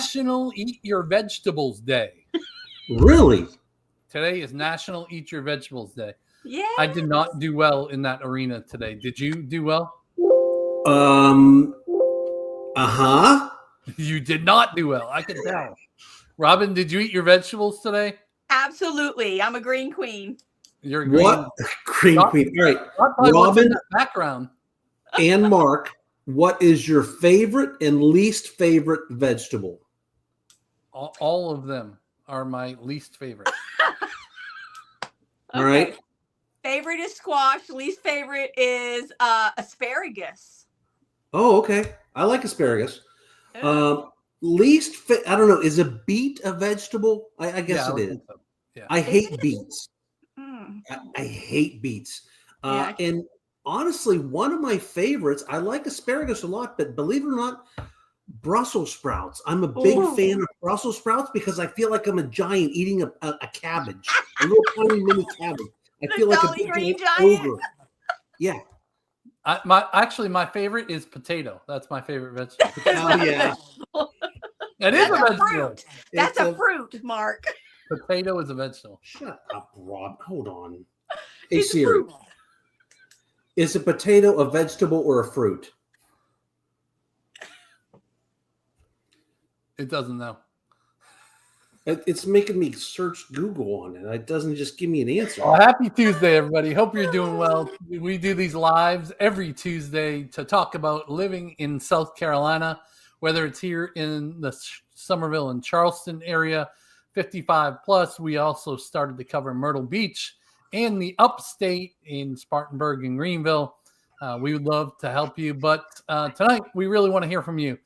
National Eat Your Vegetables Day. Really? Today is National Eat Your Vegetables Day. Yeah. I did not do well in that arena today. Did you do well? Uh-huh. You did not do well. I can tell. Robin, did you eat your vegetables today? Absolutely. I'm a green queen. You're a green. What? Green queen. All right. What's in Robin that background? and Mark, what is your favorite and least favorite vegetable? All of them are my least favorite. All right. Favorite is squash. Least favorite is asparagus. Oh, okay. I like asparagus. I don't know. Is a beet a vegetable? I guess it is. So. Yeah. I hate beets. Mm. I hate beets. Yeah. And honestly, one of my favorites, I like asparagus a lot, but believe it or not, Brussels sprouts. I'm a big fan of Brussels sprouts because I feel like I'm a giant eating a cabbage, a little tiny mini cabbage. I feel like a big green giant ogre. Yeah. My favorite is potato. That's my favorite vegetable. Oh, yeah. It is a vegetable. Fruit. That's a fruit, Mark. Potato is a vegetable. Shut up, Rob. Hold on. Hey, It's a Siri. fruit. Is a potato a vegetable or a fruit? It doesn't know. It's making me search Google on it. It doesn't just give me an answer. Well, happy Tuesday, everybody. Hope you're doing well. We do these lives every Tuesday to talk about living in South Carolina, whether it's here in the Summerville and Charleston area, 55 plus. We also started to cover Myrtle Beach and the upstate in Spartanburg and Greenville. We would love to help you, but tonight we really want to hear from you.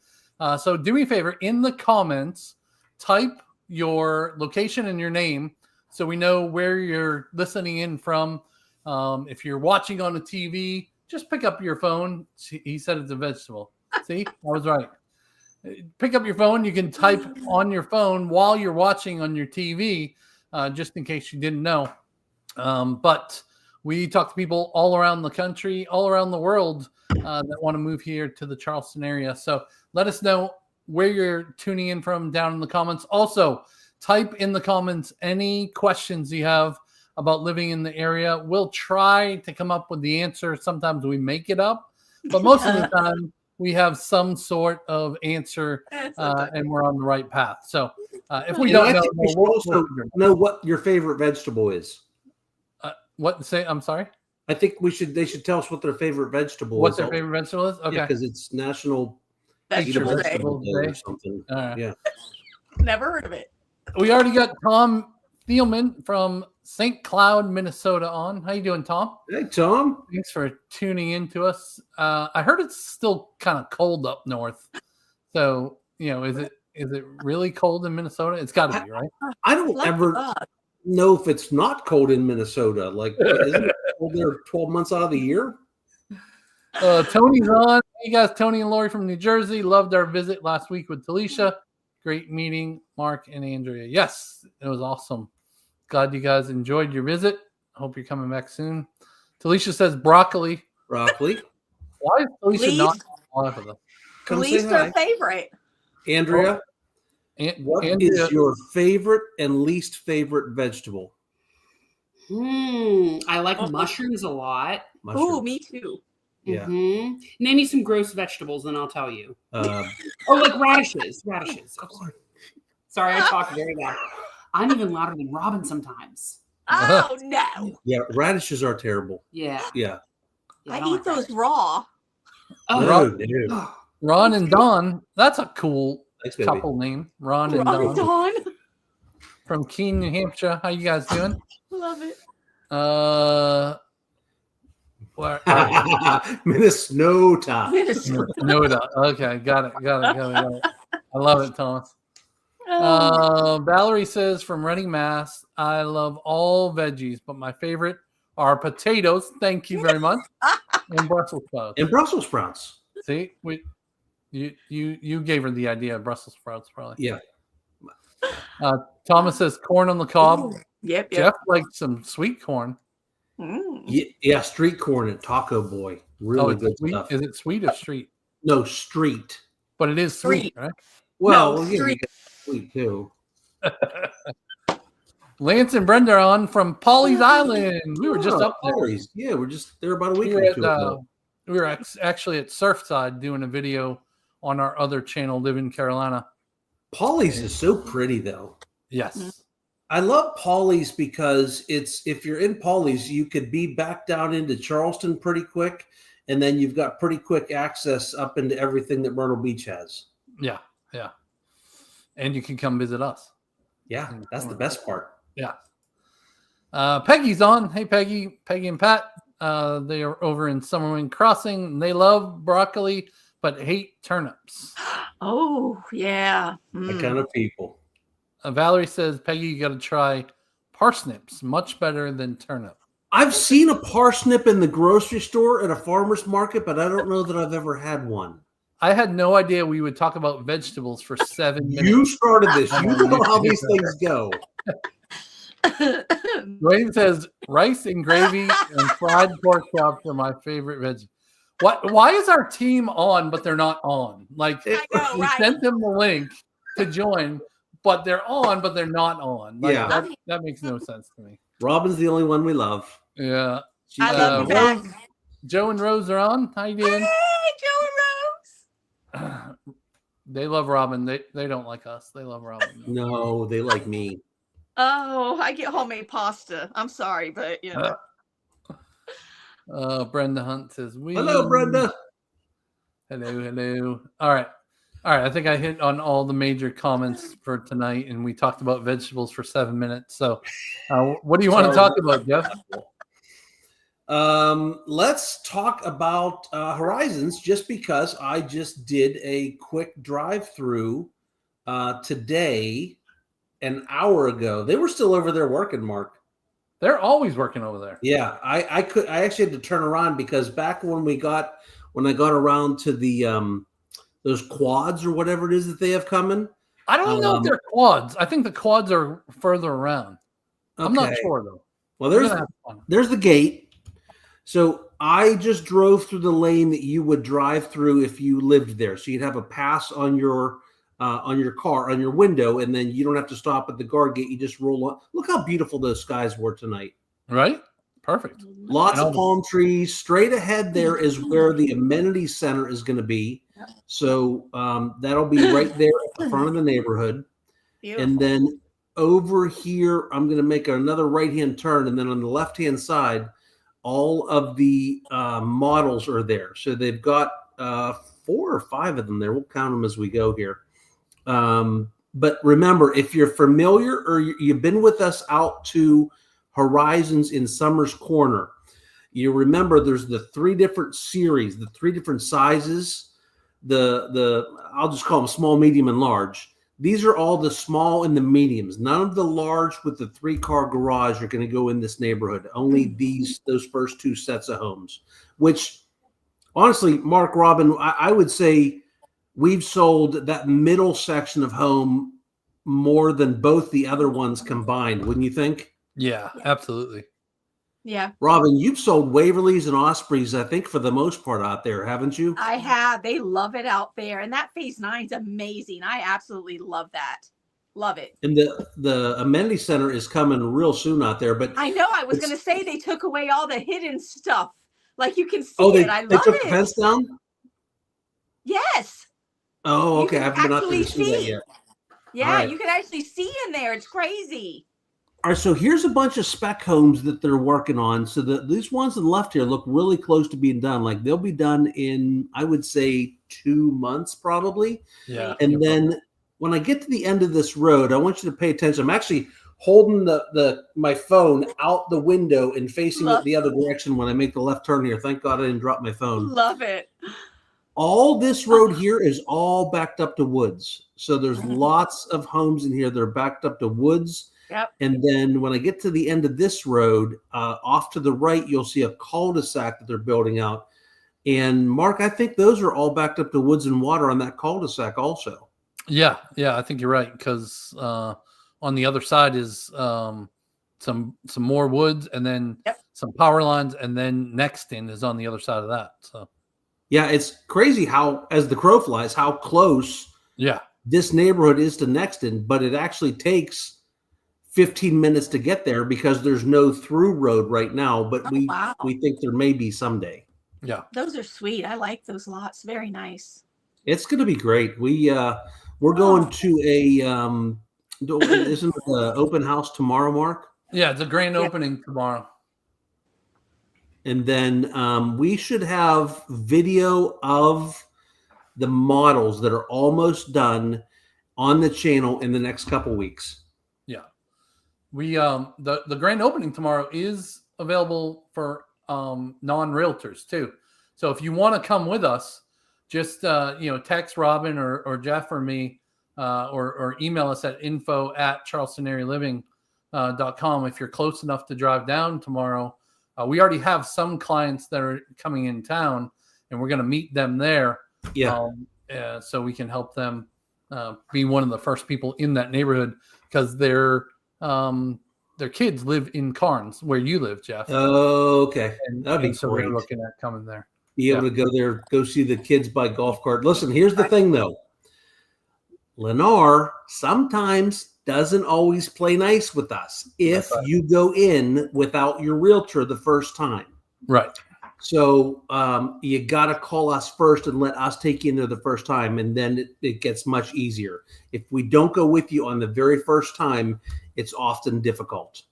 So do me a favor, in the comments, type your location and your name so we know where you're listening in from. If you're watching on the TV, just pick up your phone. He said it's a vegetable. See, I was right. Pick up your phone. You can type on your phone while you're watching on your TV, just in case you didn't know. But we talk to people all around the country, all around the world that want to move here to the Charleston area. So let us know where you're tuning in from down in the comments. Also, type in the comments any questions you have about living in the area. We'll try to come up with the answer. Sometimes we make it up, but most of the time we have some sort of answer and we're on the right path. So if we don't know, we should also know what your favorite vegetable is. What say? I'm sorry. I think they should tell us what their favorite vegetable is. What their favorite vegetable is? Okay, because it's National Vegetable Day or something. Yeah. Never heard of it. We already got Tom Thielman from St. Cloud, Minnesota on. How you doing, Tom? Hey, Tom. Thanks for tuning in to us. I heard it's still kind of cold up north. So, is it really cold in Minnesota? It's got to be, right? I don't ever know if it's not cold in Minnesota. Like, isn't it cold there 12 months out of the year? Tony's on. Hey guys, Tony and Lori from New Jersey. Loved our visit last week with Talisha. Great meeting Mark and Andrea. Yes, it was awesome. Glad you guys enjoyed your visit. Hope you're coming back soon. Talisha says broccoli. Broccoli. Why is Talisha not alive with us? Least her favorite. Andrea, what is your favorite and least favorite vegetable? I like mushrooms a lot. Ooh, me too. Yeah. Name me some gross vegetables and I'll tell you. Like radishes. Radishes. Sorry, I talk very loud. I'm even louder than Robin sometimes. Oh, no. Yeah, radishes are terrible. Yeah. Yeah. I eat those raw. Oh, Ron and Don. That's a cool couple name. Ron and Don. From Keene, New Hampshire. How you guys doing? Love it. Minnesota. Minnesota. Okay, got it. I love it, Thomas. Valerie says from Reading, Mass. I love all veggies, but my favorite are potatoes. Thank you very much. And Brussels sprouts. See, you gave her the idea of Brussels sprouts, probably. Yeah. Thomas says corn on the cob. Ooh, yep. Jeff likes some sweet corn. Yeah, street corn at Taco Boy. Really good sweet? stuff. Is it sweet or street? No, street. But it is sweet, right? Well, No, yeah, three. you got sweet too. Lance and Brenda are on from Polly's Island. We were just up there. Always. Yeah, we're just there about a week We were or at, two ago. we were actually at Surfside doing a video on our other channel, Live in Carolina. Polly's is so pretty though. Yes. I love Polly's because it's if you're in Polly's, you could be back down into Charleston pretty quick, and then you've got pretty quick access up into everything that Myrtle Beach has. Yeah. And you can come visit us. Yeah, that's the best part. Yeah. Peggy's on. Hey, Peggy and Pat. They are over in Summerville Crossing. And they love broccoli, but hate turnips. Oh, yeah. The kind of people. Valerie says, Peggy, you got to try parsnips. Much better than turnip. I've seen a parsnip in the grocery store at a farmer's market, but I don't know that I've ever had one. I had no idea we would talk about vegetables for 7 minutes. You started this. You know how these things go. Dwayne says rice and gravy and fried pork chops are my favorite veg. Why is our team on but they're not on? Like I know, we right? sent them the link to join, but they're on but they're not on. Like, Yeah. that makes no sense to me. Robin's the only one we love. Yeah. I love you back. Joe and Rose are on. How you doing? Hey, Joe and Rose. They love Robin. They don't like us. They love Robin. No, they like me. Oh, I get homemade pasta. I'm sorry, but you know. Brenda Hunt says we. Hello, Brenda. Hello. All right. I think I hit on all the major comments for tonight, and we talked about vegetables for 7 minutes. So, what do you want to talk about, Jeff? Let's talk about Horizons, just because I just did a quick drive-through today, an hour ago. They were still over there working, Mark. They're always working over there. Yeah, I actually had to turn around because back when I got around to the those quads or whatever it is that they have coming. I don't know if they're quads. I think the quads are further around. Okay. I'm not sure though. Well, there's the gate. So I just drove through the lane that you would drive through if you lived there. So you'd have a pass on your car, on your window, and then you don't have to stop at the guard gate. You just roll on. Look how beautiful those skies were tonight. Right? Perfect. Lots of palm trees. Straight ahead there is where the amenity center is going to be. So that'll be right there at the front of the neighborhood. Beautiful. And then over here, I'm going to make another right-hand turn. And then on the left-hand side, all of the models are there. So they've got 4 or 5 of them there. We'll count them as we go here. But remember, if you're familiar or you've been with us out to Horizons in Summers Corner, you remember there's the 3 different series, the 3 different sizes. I'll just call them small, medium, and large. These are all the small and the mediums. None of the large with the 3-car garage are going to go in this neighborhood. Only those first 2 sets of homes, which honestly, Mark, Robin, I would say we've sold that middle section of home more than both the other ones combined. Wouldn't you think? Yeah, absolutely. Yeah. Robin, you've sold Waverleys and Ospreys, I think, for the most part out there, haven't you? I have. They love it out there. And that phase 9 is amazing. I absolutely love that. Love it. And the amenity center is coming real soon out there. But I know. I was going to say they took away all the hidden stuff. Like you can see they it. I took love the it. fence down? Yes. Oh, You okay. I can haven't been out there to actually see that see. yet. Yeah, right. you can actually see in there. It's crazy. All right, so here's a bunch of spec homes that they're working on. So these ones on the left here look really close to being done. Like they'll be done in, I would say, 2 months probably. Yeah. And then when I get to the end of this road, I want you to pay attention. I'm actually holding my phone out the window and facing it the other direction when I make the left turn here. Thank God I didn't drop my phone. Love it. All this road here is all backed up to woods. So there's lots of homes in here that are backed up to woods. Yep. And then when I get to the end of this road, off to the right, you'll see a cul-de-sac that they're building out. And Mark, I think those are all backed up to woods and water on that cul-de-sac also. Yeah, I think you're right because on the other side is some more woods and then some power lines, and then Nexton is on the other side of that. So yeah, it's crazy how, as the crow flies, how close this neighborhood is to Nexton, but it actually takes 15 minutes to get there because there's no through road right now, but we think there may be someday. Yeah. Those are sweet. I like those lots. Very nice. It's going to be great. We're going to isn't it the open house tomorrow, Mark? Yeah, it's a grand opening tomorrow. And then we should have video of the models that are almost done on the channel in the next couple weeks. Yeah. We the grand opening tomorrow is available for non-realtors too. So if you want to come with us, just text Robin or Jeff or me or email us at info@charlestonarealiving.com if you're close enough to drive down tomorrow. We already have some clients that are coming in town, and we're going to meet them there. Yeah. So we can help them be one of the first people in that neighborhood because their kids live in Carnes, where you live, Jeff. Oh, okay. That'd be so great. we're looking at coming there. Be able to go there, go see the kids buy golf cart. Listen, here's the thing, though. Lennar sometimes doesn't always play nice with us if you go in without your realtor the first time. Right. So you got to call us first and let us take you in there the first time, and then it gets much easier. If we don't go with you on the very first time, it's often difficult.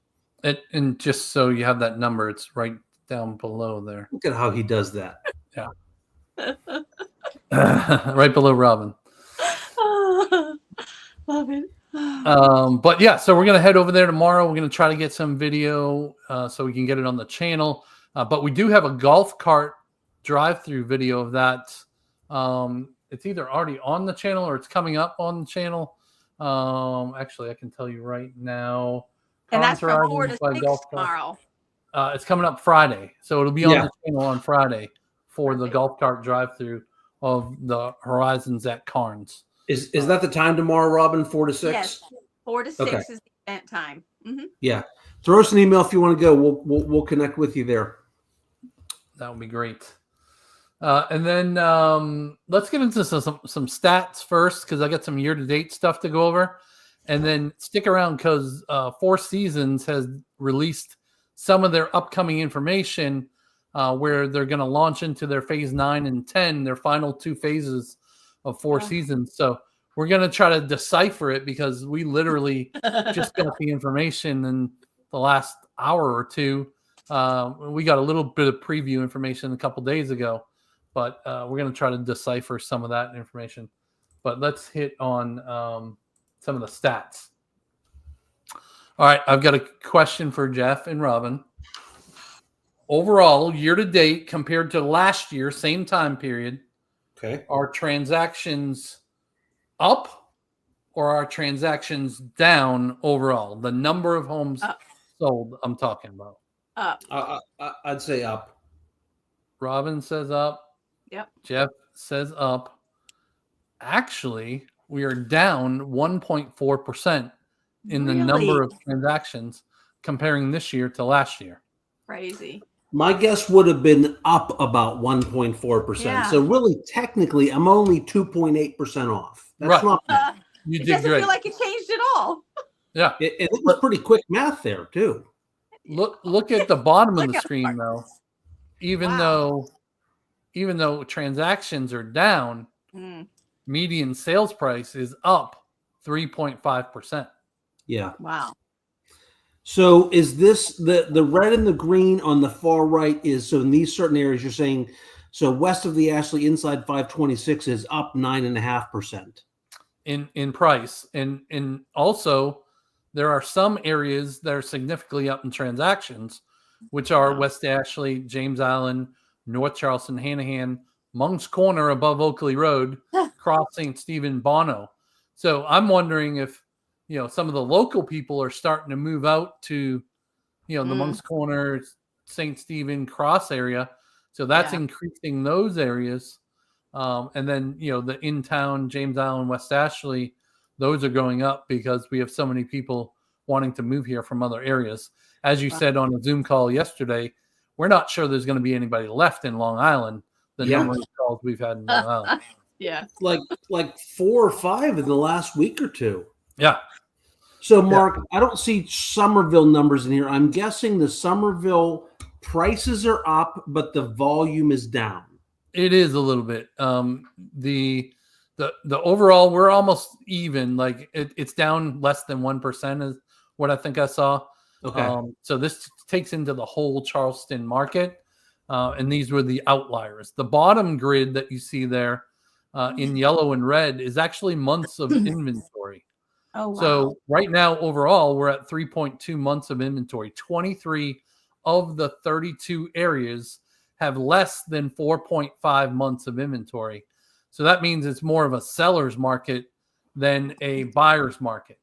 And just so you have that number, it's right down below there. Look at how he does that. Yeah. Right below Robin. Love it. But yeah, so we're going to head over there tomorrow. We're going to try to get some video so we can get it on the channel. But we do have a golf cart drive-through video of that. It's either already on the channel or it's coming up on the channel. Actually, I can tell you right now. And that's from 4 to 6 tomorrow. It's coming up Friday. So it'll be on the channel on Friday for the golf cart drive-through of the Horizons at Carnes. Is that the time tomorrow, Robin? 4 to 6? Yes, 4 to 6 is the event time. Mm-hmm. Yeah. Throw us an email if you want to go. We'll connect with you there. That would be great. And then let's get into some stats first because I got some year-to-date stuff to go over. And then stick around because Four Seasons has released some of their upcoming information where they're going to launch into their phase 9 and 10, their final 2 phases of Four Seasons. So we're going to try to decipher it because we literally just got the information in the last hour or two. We got a little bit of preview information a couple days ago, but we're going to try to decipher some of that information. But let's hit on some of the stats. All right, I've got a question for Jeff and Robin. Overall, year to date, compared to last year, same time period, are transactions up or are transactions down overall? The number of homes sold, I'm talking about. Up. I'd say up. Robin says up. Yep. Jeff says up. Actually, we are down 1.4% in the number of transactions comparing this year to last year. Crazy. My guess would have been up about 1.4%. Yeah. So really, technically, I'm only 2.8% off. That's not bad. You It did doesn't great. feel like it changed at all. Yeah. It was pretty quick math there, too. Look at the bottom of Look the at screen, though. ours. Even though transactions are down, median sales price is up 3.5%. Yeah. Wow. So is this the red and the green on the far right so in these certain areas you're saying, so west of the Ashley inside 526 is up 9.5%. In price. And also there are some areas that are significantly up in transactions, which are West Ashley, James Island, North Charleston, Hanahan, Monk's Corner above Oakley Road, Cross St. Stephen, Bono. So I'm wondering if some of the local people are starting to move out to, the Monk's Corner, St. Stephen, Cross area. So that's increasing those areas. And then, the in-town, James Island, West Ashley, those are going up because we have so many people wanting to move here from other areas. As you said on a Zoom call yesterday, we're not sure there's going to be anybody left in Long Island, the number of calls we've had in Long Island. Yeah. like 4 or 5 in the last week or two. Yeah. So, Mark, I don't see Summerville numbers in here. I'm guessing the Summerville prices are up, but the volume is down. It is a little bit. The overall, we're almost even. Like it's down less than 1% is what I think I saw. Okay. So this takes into the whole Charleston market, and these were the outliers. The bottom grid that you see there in yellow and red is actually months of inventory. Oh, wow. So right now, overall, we're at 3.2 months of inventory. 23 of the 32 areas have less than 4.5 months of inventory. So that means it's more of a seller's market than a buyer's market.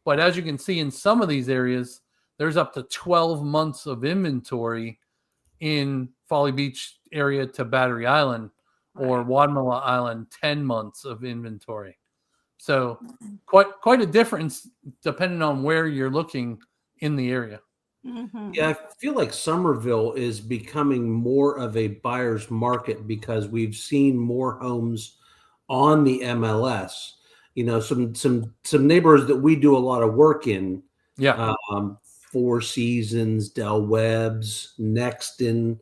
But as you can see in some of these areas, there's up to 12 months of inventory in Folly Beach area to Battery Island, or Wadmalaw Island, 10 months of inventory. So quite a difference depending on where you're looking in the area. Mm-hmm. Yeah, I feel like Summerville is becoming more of a buyer's market because we've seen more homes on the MLS. You know, some neighborhoods that we do a lot of work in. Yeah. Four Seasons, Del Webb's, Nexton.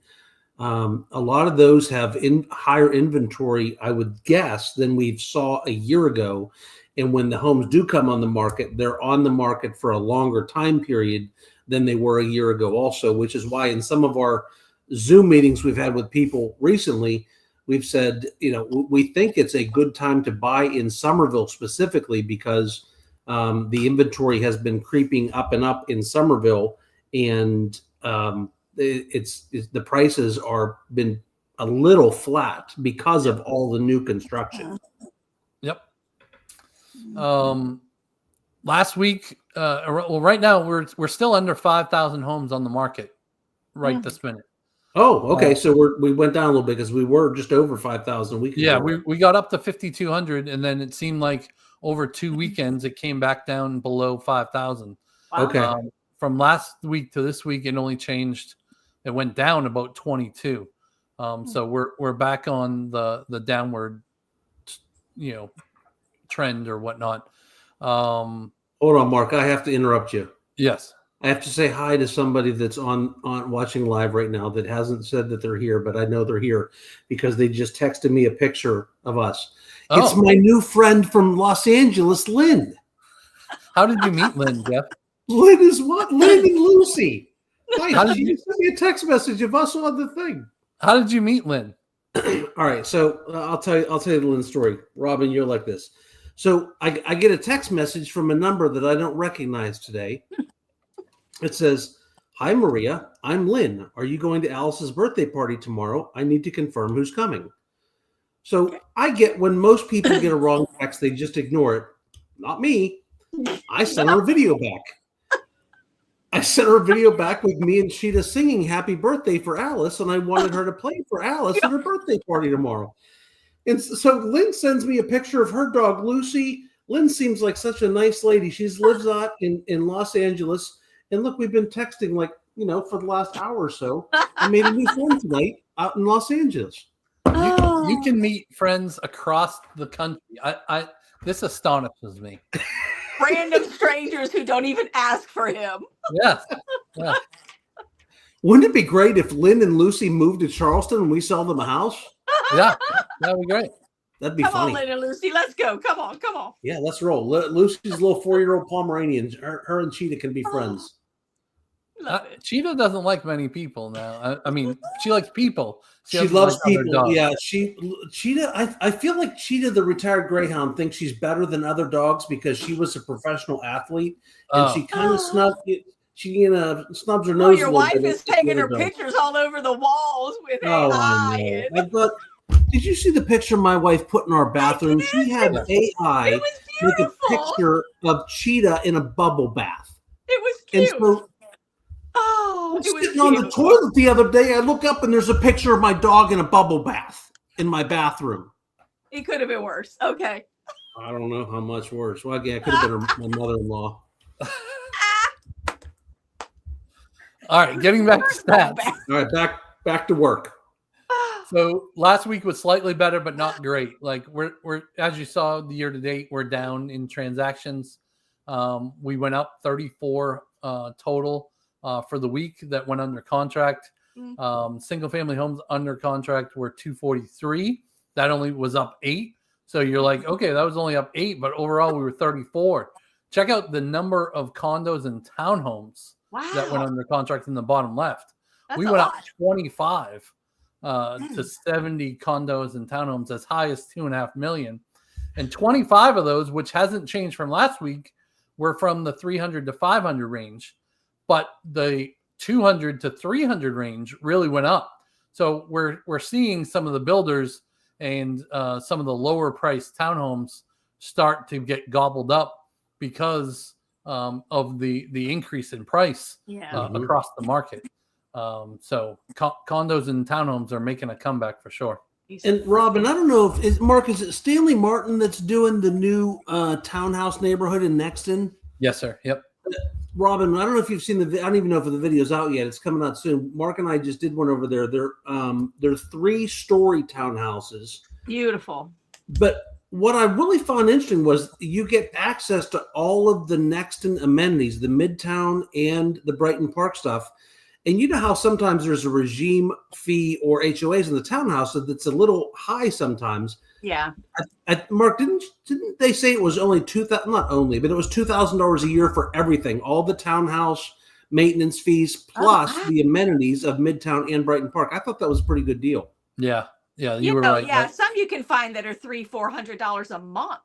A lot of those have higher inventory, I would guess, than we saw a year ago. And when the homes do come on the market, they're on the market for a longer time period than they were a year ago also, which is why in some of our Zoom meetings we've had with people recently, we've said, you know, we think it's a good time to buy in Summerville specifically because the inventory has been creeping up and up in Summerville, and the prices are been a little flat because of all the new construction. Yep. Last week, right now we're still under 5,000 homes on the market right this minute. Oh, okay. So we went down a little bit because we were just over 5,000 a week ago. Yeah, we got up to 5,200, and then it seemed like over 2 weekends it came back down below 5,000. Wow. Okay. From last week to this week, it only changed. It went down about 22. So we're back on the downward, trend or whatnot. Hold on, Mark. I have to interrupt you. Yes. I have to say hi to somebody that's on watching live right now that hasn't said that they're here, but I know they're here because they just texted me a picture of us. Oh. It's my new friend from Los Angeles, Lynn. How did you meet Lynn, Jeff? Lynn is what? Lynn and Lucy. Hi, she just sent me a text message of us on the thing. How did you meet Lynn? All right, so I'll tell you the Lynn story. Robin, you're like this. So I get a text message from a number that I don't recognize today. It says, "Hi, Maria. I'm Lynn. Are you going to Alice's birthday party tomorrow? I need to confirm who's coming." So I get when most people get a wrong text, they just ignore it. Not me. I sent her a video back. I sent her a video back with me and Sheeta singing "Happy Birthday" for Alice, and I wanted her to play for Alice at her birthday party tomorrow. And so Lynn sends me a picture of her dog, Lucy. Lynn seems like such a nice lady. She lives out in Los Angeles. And look, we've been texting for the last hour or so. I made a new friend tonight out in Los Angeles. You can meet friends across the country. This astonishes me. Random strangers who don't even ask for him. Yes. Yeah. Wouldn't it be great if Lynn and Lucy moved to Charleston and we sell them a house? Yeah, that'd be great. That'd be Come funny. on, Lynn and Lucy, let's go. Come on. Yeah, let's roll. Lucy's little 4-year-old Pomeranian. Her and Cheetah can be friends. Cheetah doesn't like many people now. I mean, she likes people. She loves people. Yeah, Cheetah. I feel like Cheetah, the retired greyhound, thinks she's better than other dogs because she was a professional athlete, and she kind of snubs her nose. Oh, your wife is taking her pictures all over the walls with AI. I thought. Did you see the picture my wife put in our bathroom? She had AI make a picture of Cheetah in a bubble bath. It was cute. And so, it was sitting on the toilet the other day, I look up and there's a picture of my dog in a bubble bath in my bathroom. It could have been worse. Okay. I don't know how much worse. Well, again, it could have been my mother-in-law. All right, getting back to stats. All right, back to work. So last week was slightly better, but not great. Like we're as you saw the year to date, we're down in transactions. We went up 34 total for the week that went under contract. Single family homes under contract were 243. That only was up 8. So you're like, okay, that was only up 8, but overall we were 34. Check out the number of condos and townhomes that went under contract in the bottom left. We went up 25 to 70 condos and townhomes, as high as 2.5 million. And 25 of those, which hasn't changed from last week, were from the 300 to 500 range. But the 200 to 300 range really went up. So we're seeing some of the builders and some of the lower priced townhomes start to get gobbled up because of the increase in price across the market. So condos and townhomes are making a comeback for sure. And Robin, I don't know if Mark, is it Stanley Martin that's doing the new townhouse neighborhood in Nexton? Yes, sir. Yep. Robin, I don't know if you've seen I don't even know if the video's out yet. It's coming out soon. Mark and I just did one over there. They're 3-story townhouses. Beautiful. But what I really found interesting was you get access to all of the Nexton amenities, the Midtown and the Brighton Park stuff. And you know how sometimes there's a regime fee or HOAs in the townhouse that's a little high sometimes. Yeah. Mark, didn't they say it was only $2,000? Not only, but it was $2,000 a year for everything, all the townhouse maintenance fees plus the amenities of Midtown and Brighton Park. I thought that was a pretty good deal. Yeah, you were right. Yeah, some you can find that are $300-$400 a month.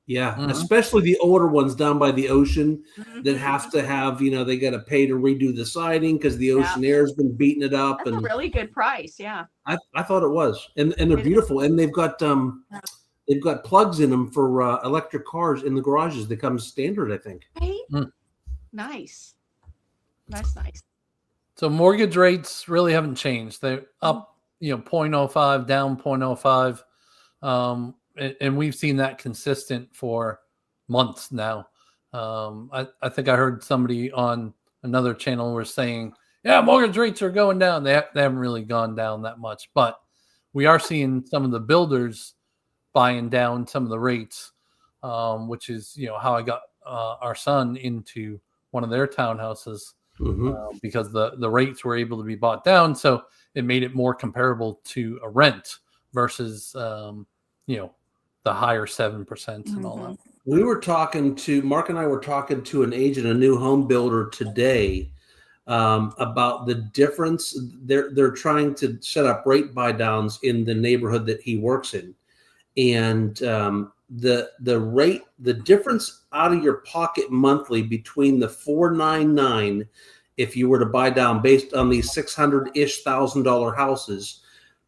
Yeah, especially the older ones down by the ocean that have to have, they got to pay to redo the siding because the ocean air has been beating it up. That's a really good price. Yeah, I thought it was, and they're beautiful, and they've got plugs in them for electric cars in the garages. They come standard, I think. Right? Nice. That's nice. So mortgage rates really haven't changed. They're up, 0.05, down 0.05. And we've seen that consistent for months now. I think I heard somebody on another channel was saying, yeah, mortgage rates are going down. They haven't really gone down that much, but we are seeing some of the builders buying down some of the rates, which is, how I got our son into one of their townhouses because the rates were able to be bought down. So it made it more comparable to a rent versus, the higher 7% and all that. We were talking to Mark and I were talking to an agent, a new home builder today, about the difference. They're trying to set up rate buy downs in the neighborhood that he works in, and the difference out of your pocket monthly between the $499 if you were to buy down based on these $600,000 houses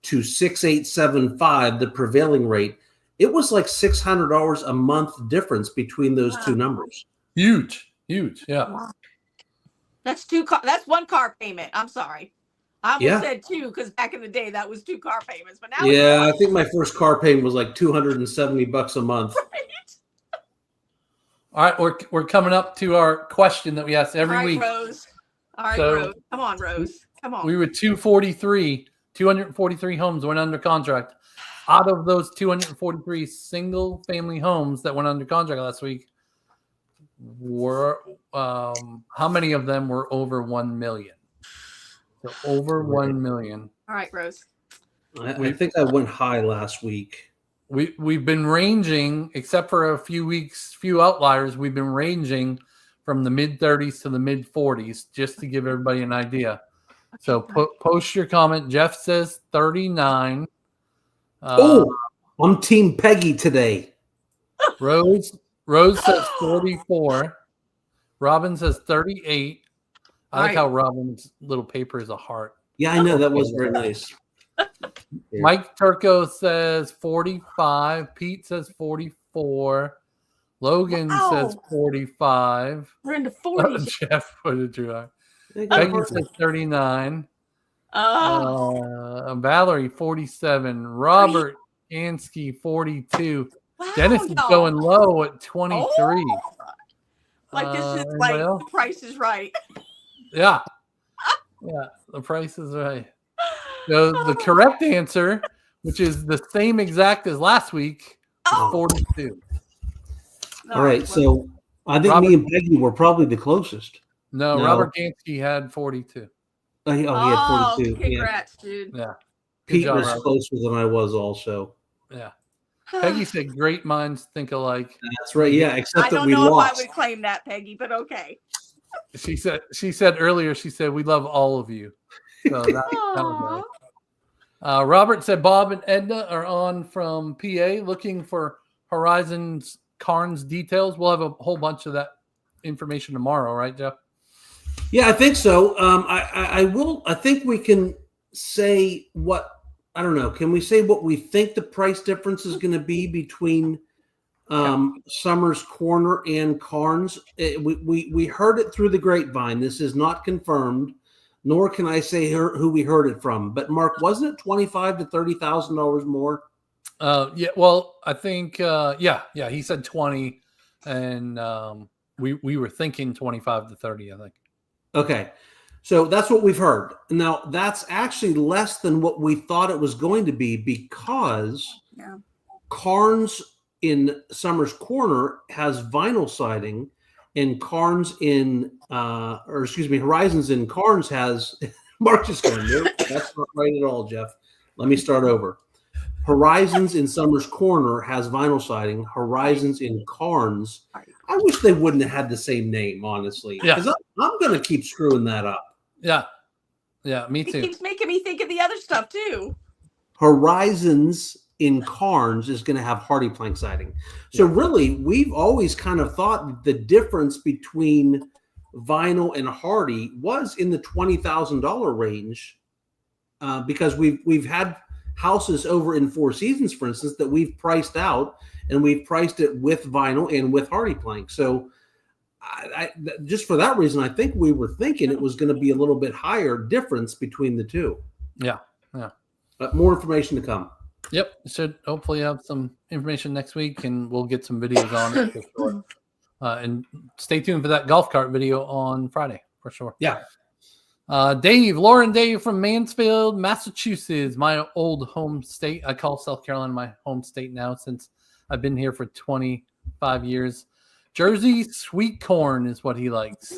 to $6,875, the prevailing rate. It was like $600 a month difference between those two numbers. Huge. Yeah. Wow. That's that's one car payment. I'm sorry. I almost said 2 because back in the day that was 2 car payments. But now I think my first car payment was like $270 a month. Right? All right, we're coming up to our question that we ask every week. Rose. All right, So, Rose. Come on, Rose. Come on. We were 243 homes went under contract. Out of those 243 single family homes that went under contract last week, were how many of them were over 1 million? So over 1 million. All right, Rose. I think I went high last week. We've been ranging, except for a few outliers, we've been ranging from the mid 30s to the mid 40s, just to give everybody an idea. So post your comment. Jeff says 39. I'm Team Peggy today. Rose says 44. Robin says 38. I like how Robin's little paper is a heart. Yeah, I know. That was very nice. Mike Turco says 45. Pete says 44. Logan says 45. We're into 40s. Jeff, what did you write? Peggy says 39. Valerie 47. Robert Ansky 42. Wow, Dennis is going low at 23. Like this is like else? The Price is Right. Yeah, the price is right. So the correct answer, which is the same exact as last week, is 42. All right, so I think me and Peggy were probably the closest. No, Robert Gansky had 42. Oh, he had 42. Congrats, dude. Yeah. Pete was closer than I was also. Yeah. Peggy said great minds think alike. That's right. Yeah, except that we I don't know lost. if I would claim that, Peggy, but okay. She said earlier, we love all of you. So that was nice. Robert said Bob and Edna are on from PA looking for Horizons Carnes details. We'll have a whole bunch of that information tomorrow, right, Jeff? Yeah, I think so. I will. I think we can say what. I don't know. Can we say what we think the price difference is going to be between Summers Corner and Carnes? We heard it through the grapevine. This is not confirmed, nor can I say who we heard it from. But Mark, wasn't it $25,000 to $30,000 more? Yeah. Well, I think yeah. He said 20, and we were thinking 25 to 30. I think. Okay. So that's what we've heard. Now, that's actually less than what we thought it was going to be because Carnes in Summers Corner has vinyl siding, and Carnes Horizons in Carnes has Mark just going, nope, that's not right at all, Jeff. Let me start over. Horizons in Summers Corner has vinyl siding. Horizons in Carnes. I wish they wouldn't have had the same name, honestly. Because I'm going to keep screwing that up. Yeah, me too. It keeps making me think of the other stuff too. Horizons in Carnes is going to have hardy plank siding. So really, we've always kind of thought that the difference between vinyl and hardy was in the $20,000 range, because we've had houses over in Four Seasons, for instance, that we've priced out, and we've priced it with vinyl and with hardy plank. So I just for that reason, I think we were thinking it was going to be a little bit higher difference between the two. Yeah. But more information to come. Yep. Should hopefully have some information next week, and we'll get some videos on it for sure. And stay tuned for that golf cart video on Friday for sure. Yeah. Laura and Dave from Mansfield, Massachusetts, my old home state. I call South Carolina my home state now since I've been here for 25 years. Jersey sweet corn is what he likes.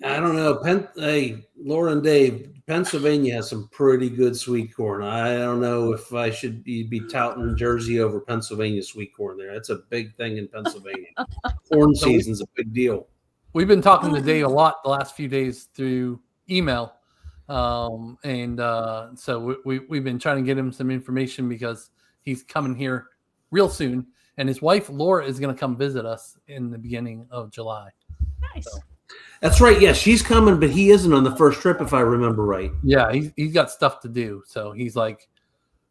I don't know. Hey, Laura and Dave, Pennsylvania has some pretty good sweet corn. I don't know if I should be touting Jersey over Pennsylvania sweet corn there. That's a big thing in Pennsylvania. Corn season's a big deal. We've been talking to Dave a lot the last few days through email. So we've been trying to get him some information because he's coming here real soon. And his wife, Laura, is going to come visit us in the beginning of July. Nice. So. That's right. Yes, she's coming, but he isn't on the first trip, if I remember right. Yeah, he's got stuff to do. So he's like,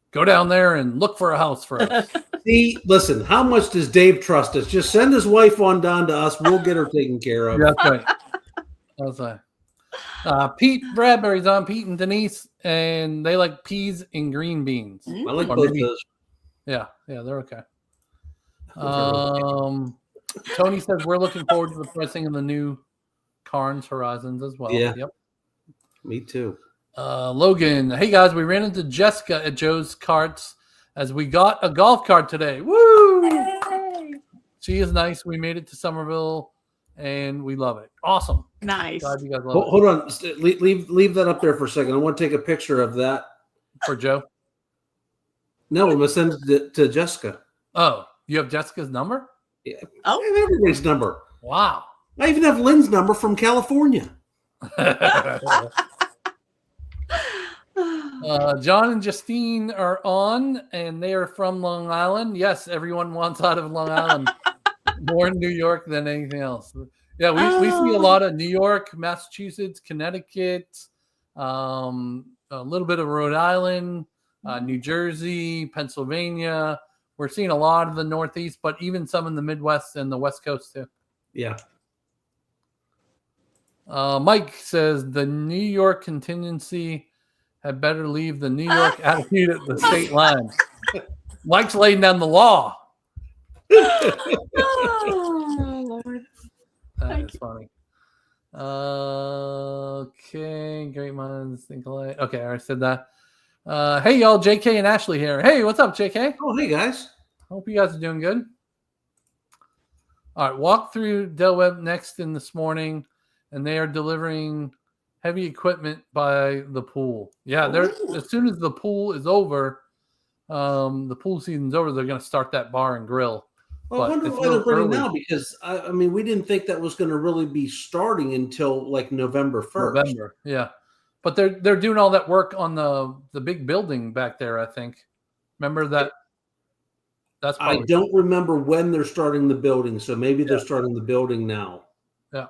go down there and look for a house for us. See, listen, how much does Dave trust us? Just send his wife on down to us. We'll get her taken care of. That's right. That's right. Pete Bradbury's on, Pete and Denise, and they like peas and green beans. I like both of those. Yeah, they're okay. Tony says we're looking forward to the pricing of the new Carnes Horizons as well. Yeah. Yep. Me too. Logan, hey guys, we ran into Jessica at Joe's Carts as we got a golf cart today. Woo! Hey. She is nice. We made it to Summerville and we love it. Awesome. Nice. Glad you guys love it. Hold on. Leave that up there for a second. I want to take a picture of that. For Joe? No, I'm going to send it to Jessica. Oh, you have Jessica's number? Yeah. I have everybody's number. Wow. I even have Lynn's number from California. John and Justine are on, and they are from Long Island. Yes, everyone wants out of Long Island. More in New York than anything else. Yeah, we see a lot of New York, Massachusetts, Connecticut, a little bit of Rhode Island, New Jersey, Pennsylvania. We're seeing a lot of the Northeast, but even some in the Midwest and the West Coast too. Yeah. Mike says the New York contingency had better leave the New York attitude at the state line. Mike's laying down the law. Oh, Lord. That is funny. Okay, great minds think alike. Okay, I said that. Hey, y'all, JK and Ashley here. Hey, what's up, JK? Oh, hey, guys. Hope you guys are doing good. All right, walk through Del Webb Nexton this morning, and they are delivering heavy equipment by the pool. Yeah, they're as soon as the pool is over, the pool season's over, they're going to start that bar and grill. Well, I wonder why they're bringing now, because I mean, we didn't think that was going to really be starting until like November 1st. November, yeah. But they're doing all that work on the big building back there, I think. Remember that? That's I don't remember when they're starting the building, so maybe they're starting the building now. Yeah.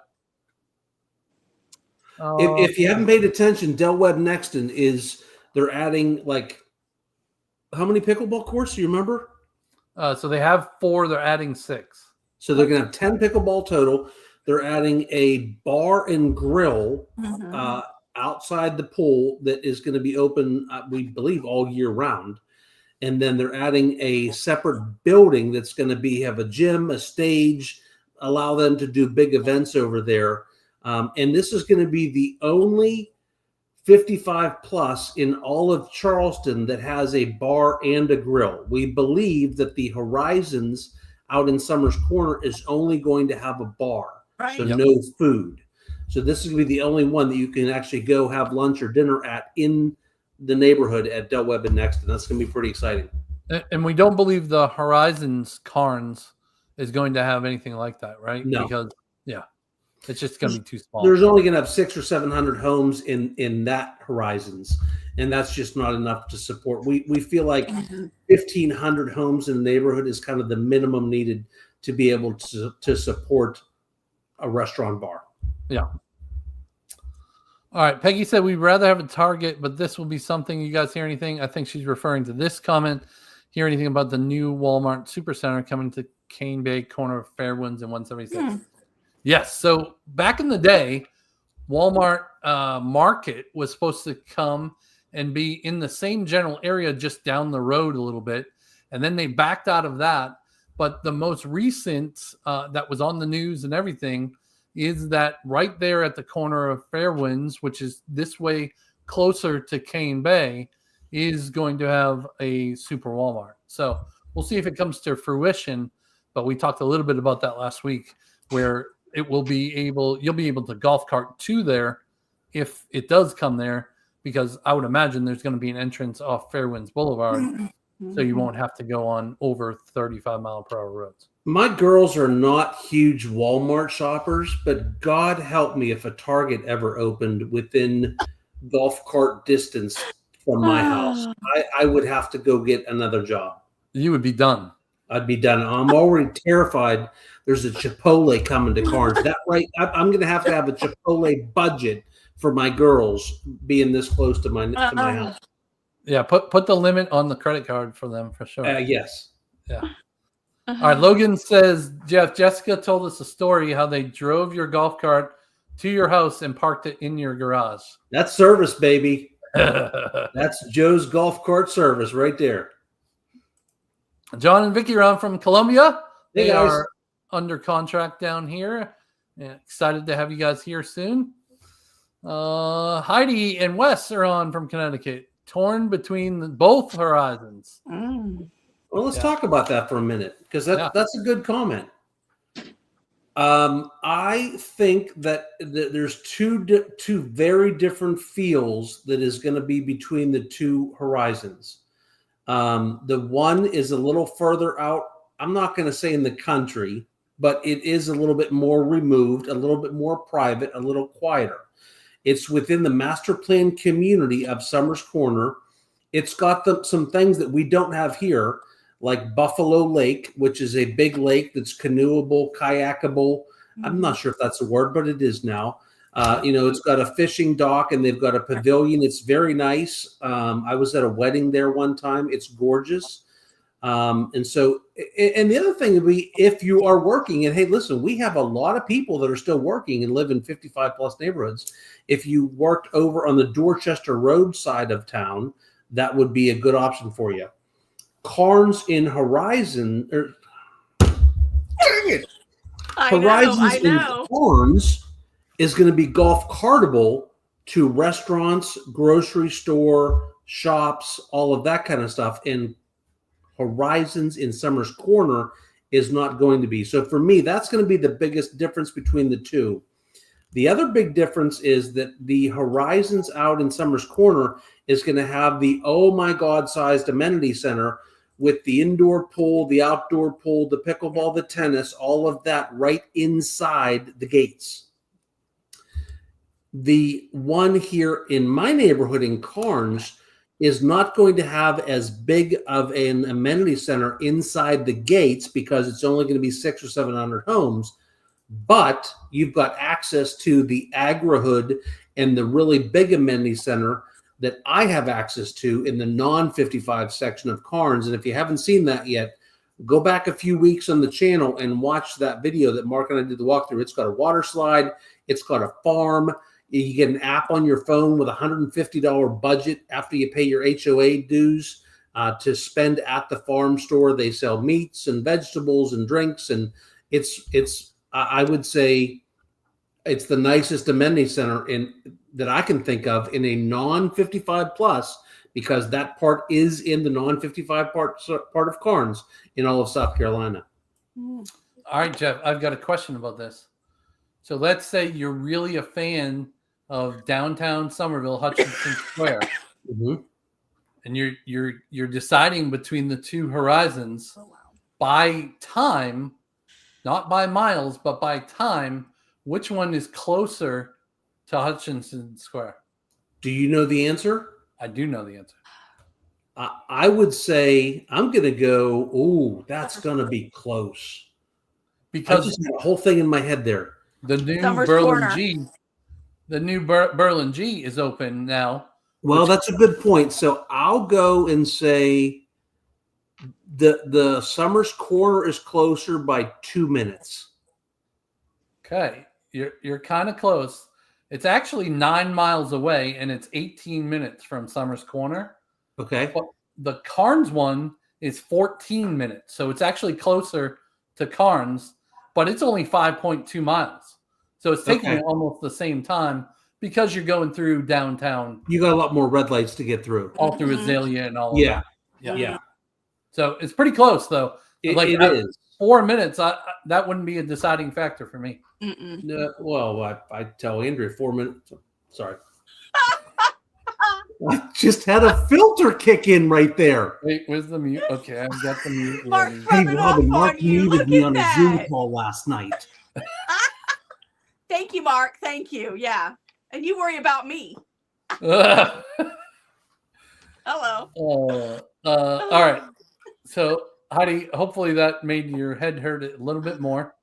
If you haven't paid attention, Del Webb Nexton they're adding like how many pickleball courts? Do you remember? So they have 4. They're adding 6. So they're going to have 10 pickleball total. They're adding a bar and grill outside the pool that is going to be open, we believe, all year round. And then they're adding a separate building that's going to have a gym, a stage, allow them to do big events over there. And this is going to be the only 55 plus in all of Charleston that has a bar and a grill. We believe that the Horizons out in Summers Corner is only going to have a bar, so no food. So this is going to be the only one that you can actually go have lunch or dinner at in the neighborhood at Del Webb and Nexton. That's going to be pretty exciting. And we don't believe the Horizons Carnes is going to have anything like that, right? No. Because, it's just going to be too small. There's only going to have 600 or 700 homes in that Horizons, and that's just not enough to support. We feel like 1,500 homes in the neighborhood is kind of the minimum needed to be able to support a restaurant bar. Yeah. All right. Peggy said we'd rather have a Target, but this will be something. You guys hear anything? I think she's referring to this comment. Hear anything about the new Walmart Supercenter coming to Cane Bay, corner of Fairwinds and 176? Yes. So back in the day, Walmart Market was supposed to come and be in the same general area just down the road a little bit. And then they backed out of that. But the most recent that was on the news and everything is that right there at the corner of Fairwinds, which is this way closer to Cane Bay, is going to have a super Walmart. So we'll see if it comes to fruition. But we talked a little bit about that last week, where you'll be able to golf cart to there if it does come there, because I would imagine there's going to be an entrance off Fairwinds Boulevard, so you won't have to go on over 35-mile-per-hour roads. My girls are not huge Walmart shoppers, but God help me if a Target ever opened within golf cart distance from my house. I would have to go get another job. You would be done. I'd be done. I'm already terrified. There's a Chipotle coming to Carnes. That right? I'm going to have a Chipotle budget for my girls being this close to my house. Yeah, put the limit on the credit card for them for sure. Yes. Yeah. All right. Logan says, Jessica told us a story how they drove your golf cart to your house and parked it in your garage. That's service, baby. That's Joe's golf cart service right there. John and Vicky are on from Columbia. Hey, they guys. are under contract down here. Yeah, excited to have you guys here soon. Heidi and Wes are on from Connecticut. Torn between both Horizons. Well, let's talk about that for a minute, because that's a good comment. I think that there's two very different feels that is going to be between the two Horizons. The one is a little further out. I'm not going to say in the country, but it is a little bit more removed, a little bit more private, a little quieter. It's within the master plan community of Summers Corner. It's got some things that we don't have here, like Buffalo Lake, which is a big lake that's canoeable, kayakable. I'm not sure if that's a word, but it is now. It's got a fishing dock, and they've got a pavilion. It's very nice. I was at a wedding there one time. It's gorgeous. And the other thing would be, if you are working, and hey, listen, we have a lot of people that are still working and live in 55 plus neighborhoods. If you worked over on the Dorchester Road side of town, that would be a good option for you. Carnes in Horizon, dang it. Horizons in Carnes is going to be golf cartable to restaurants, grocery store, shops, all of that kind of stuff. And Horizons in Summers Corner is not going to be. So for me, that's going to be the biggest difference between the two. The other big difference is that the Horizons out in Summers Corner is going to have the oh my god sized amenity center with the indoor pool, the outdoor pool, the pickleball, the tennis, all of that right inside the gates. The one here in my neighborhood in Carnes is not going to have as big of an amenity center inside the gates because it's only going to be 600 or 700 homes. But you've got access to the agri-hood and the really big amenity center that I have access to in the non-55 section of Carnes. And if you haven't seen that yet, go back a few weeks on the channel and watch that video that Mark and I did the walkthrough. It's got a water slide. It's got a farm. You get an app on your phone with a $150 budget after you pay your HOA dues to spend at the farm store. They sell meats and vegetables and drinks. And it's I would say it's the nicest amenity center that I can think of in a non-55 plus, because that part is in the non-55 part of Carnes in all of South Carolina. All right, Jeff, I've got a question about this. So let's say you're really a fan of downtown Summerville, Hutchinson Square, and you're deciding between the two Horizons by time, not by miles, but by time. Which one is closer to Hutchinson Square? Do you know the answer? I do know the answer. I would say I'm going to go, oh, that's going to be close. Because I just had a whole thing in my head there. The new Summers Berlin Corner. G, the new Berlin G is open now. Well, that's a good point. So I'll go and say the Summers Corner is closer by 2 minutes. Okay, you're kind of close. It's actually 9 miles away, and it's 18 minutes from Summers Corner. Okay. But the Carnes one is 14 minutes, so it's actually closer to Carnes, but it's only 5.2 miles. So it's taking Okay. almost the same time because you're going through downtown, You got a lot more red lights to get through. all through Azalea and all. Yeah. Of that. Yeah. So it's pretty close, though. It I- is. 4 minutes, that wouldn't be a deciding factor for me. Mm-mm. No, well, I tell Andrea 4 minutes. Sorry. I just had a filter kick in right there. Wait, where's the mute? Okay, I've got the mute. Mark's ready. Hey, rubbing Robin, off Mark on you. muted Look me at on a Zoom that. call last night. Thank you, Mark. Thank you. Yeah. And you worry about me. All Hello. right. So, Heidi, hopefully that made your head hurt a little bit more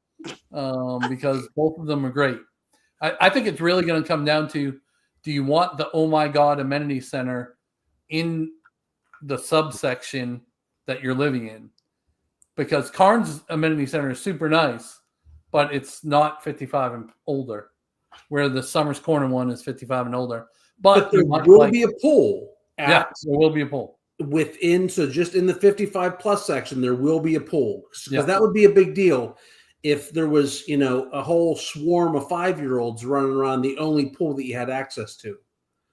because both of them are great. I think it's really going to come down to, do you want the oh my god amenity center in the subsection that you're living in? Because Carnes amenity center is super nice, but it's not 55 and older, where the Summers Corner one is 55 and older. But there you might will like- be a poll. yeah, there will be a poll. Within, so just in the 55 plus section, there will be a pool, because Yeah. that would be a big deal if there was, a whole swarm of 5-year-olds running around the only pool that you had access to.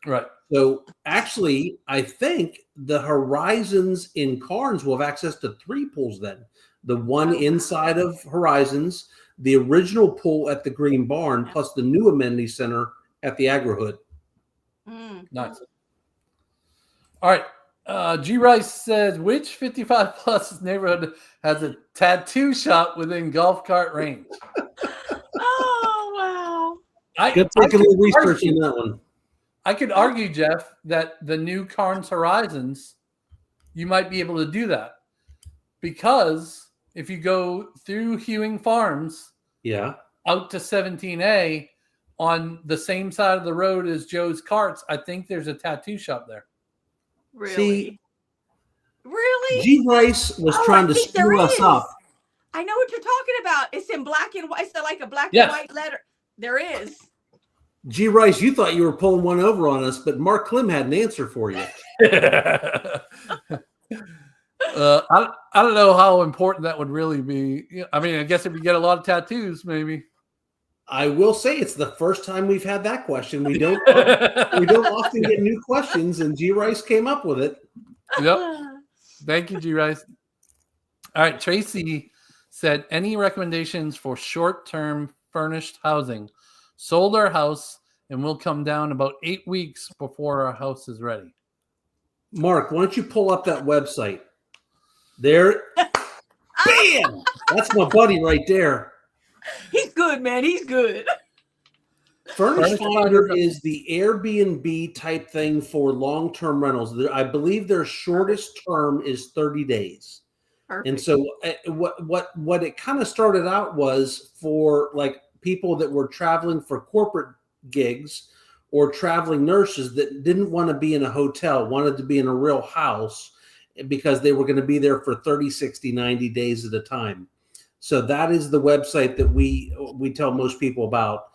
Right. So actually, I think the Horizons in Carnes will have access to 3 pools then. The one inside of Horizons, the original pool at the Green Barn, plus the new amenity center at the Agri-hood. Mm. Nice. All right. G Rice says, which 55 plus neighborhood has a tattoo shop within golf cart range? Oh, wow. I Good take a little could research argue- on that one. I could argue, Jeff, that the new Carnes Horizons, you might be able to do that, because if you go through Hewing Farms Yeah. out to 17A on the same side of the road as Joe's Carts, I think there's a tattoo shop there. Really? See, Really? G. Rice was Oh, trying I to think there screw us is. up. I know what you're talking about. It's in black and white. It's like a black Yes. and white letter. There is. G. Rice, you thought you were pulling one over on us, but Mark Klim had an answer for you. I don't know how important that would really be. I mean, I guess if you get a lot of tattoos, maybe. I will say it's the first time we've had that question. We don't often get new questions, and G Rice came up with it. Yep. Thank you, G Rice. All right, Tracy said, any recommendations for short-term furnished housing? Sold our house and we'll come down about 8 weeks before our house is ready. Mark, why don't you pull up that website? There. Bam! That's my buddy right there. He's good, man. He's good. Furnish Finder is the Airbnb type thing for long-term rentals. I believe their shortest term is 30 days. Perfect. And so what it kind of started out was for like people that were traveling for corporate gigs or traveling nurses that didn't want to be in a hotel, wanted to be in a real house because they were going to be there for 30, 60, 90 days at a time. So that is the website that we tell most people about.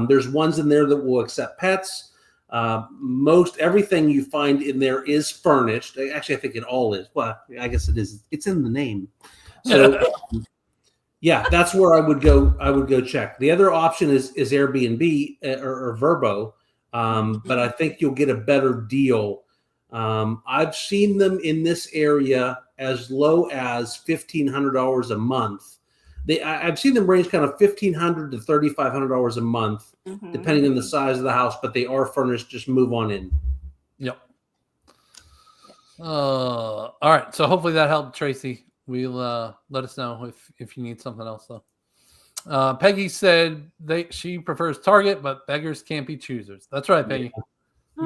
There's ones in there that will accept pets. Most everything you find in there is furnished. Actually, I think it all is. Well, I guess it is. It's in the name. So yeah, that's where I would go check. The other option is Airbnb or Vrbo. But I think you'll get a better deal. I've seen them in this area as low as $1,500 a month. I've seen them range kind of $1,500 to $3,500 a month, depending on the size of the house. But they are furnished. Just move on in. Yep. All right. So hopefully that helped, Tracy. We'll let us know if you need something else though. Peggy said she prefers Target, but beggars can't be choosers. That's right, Peggy.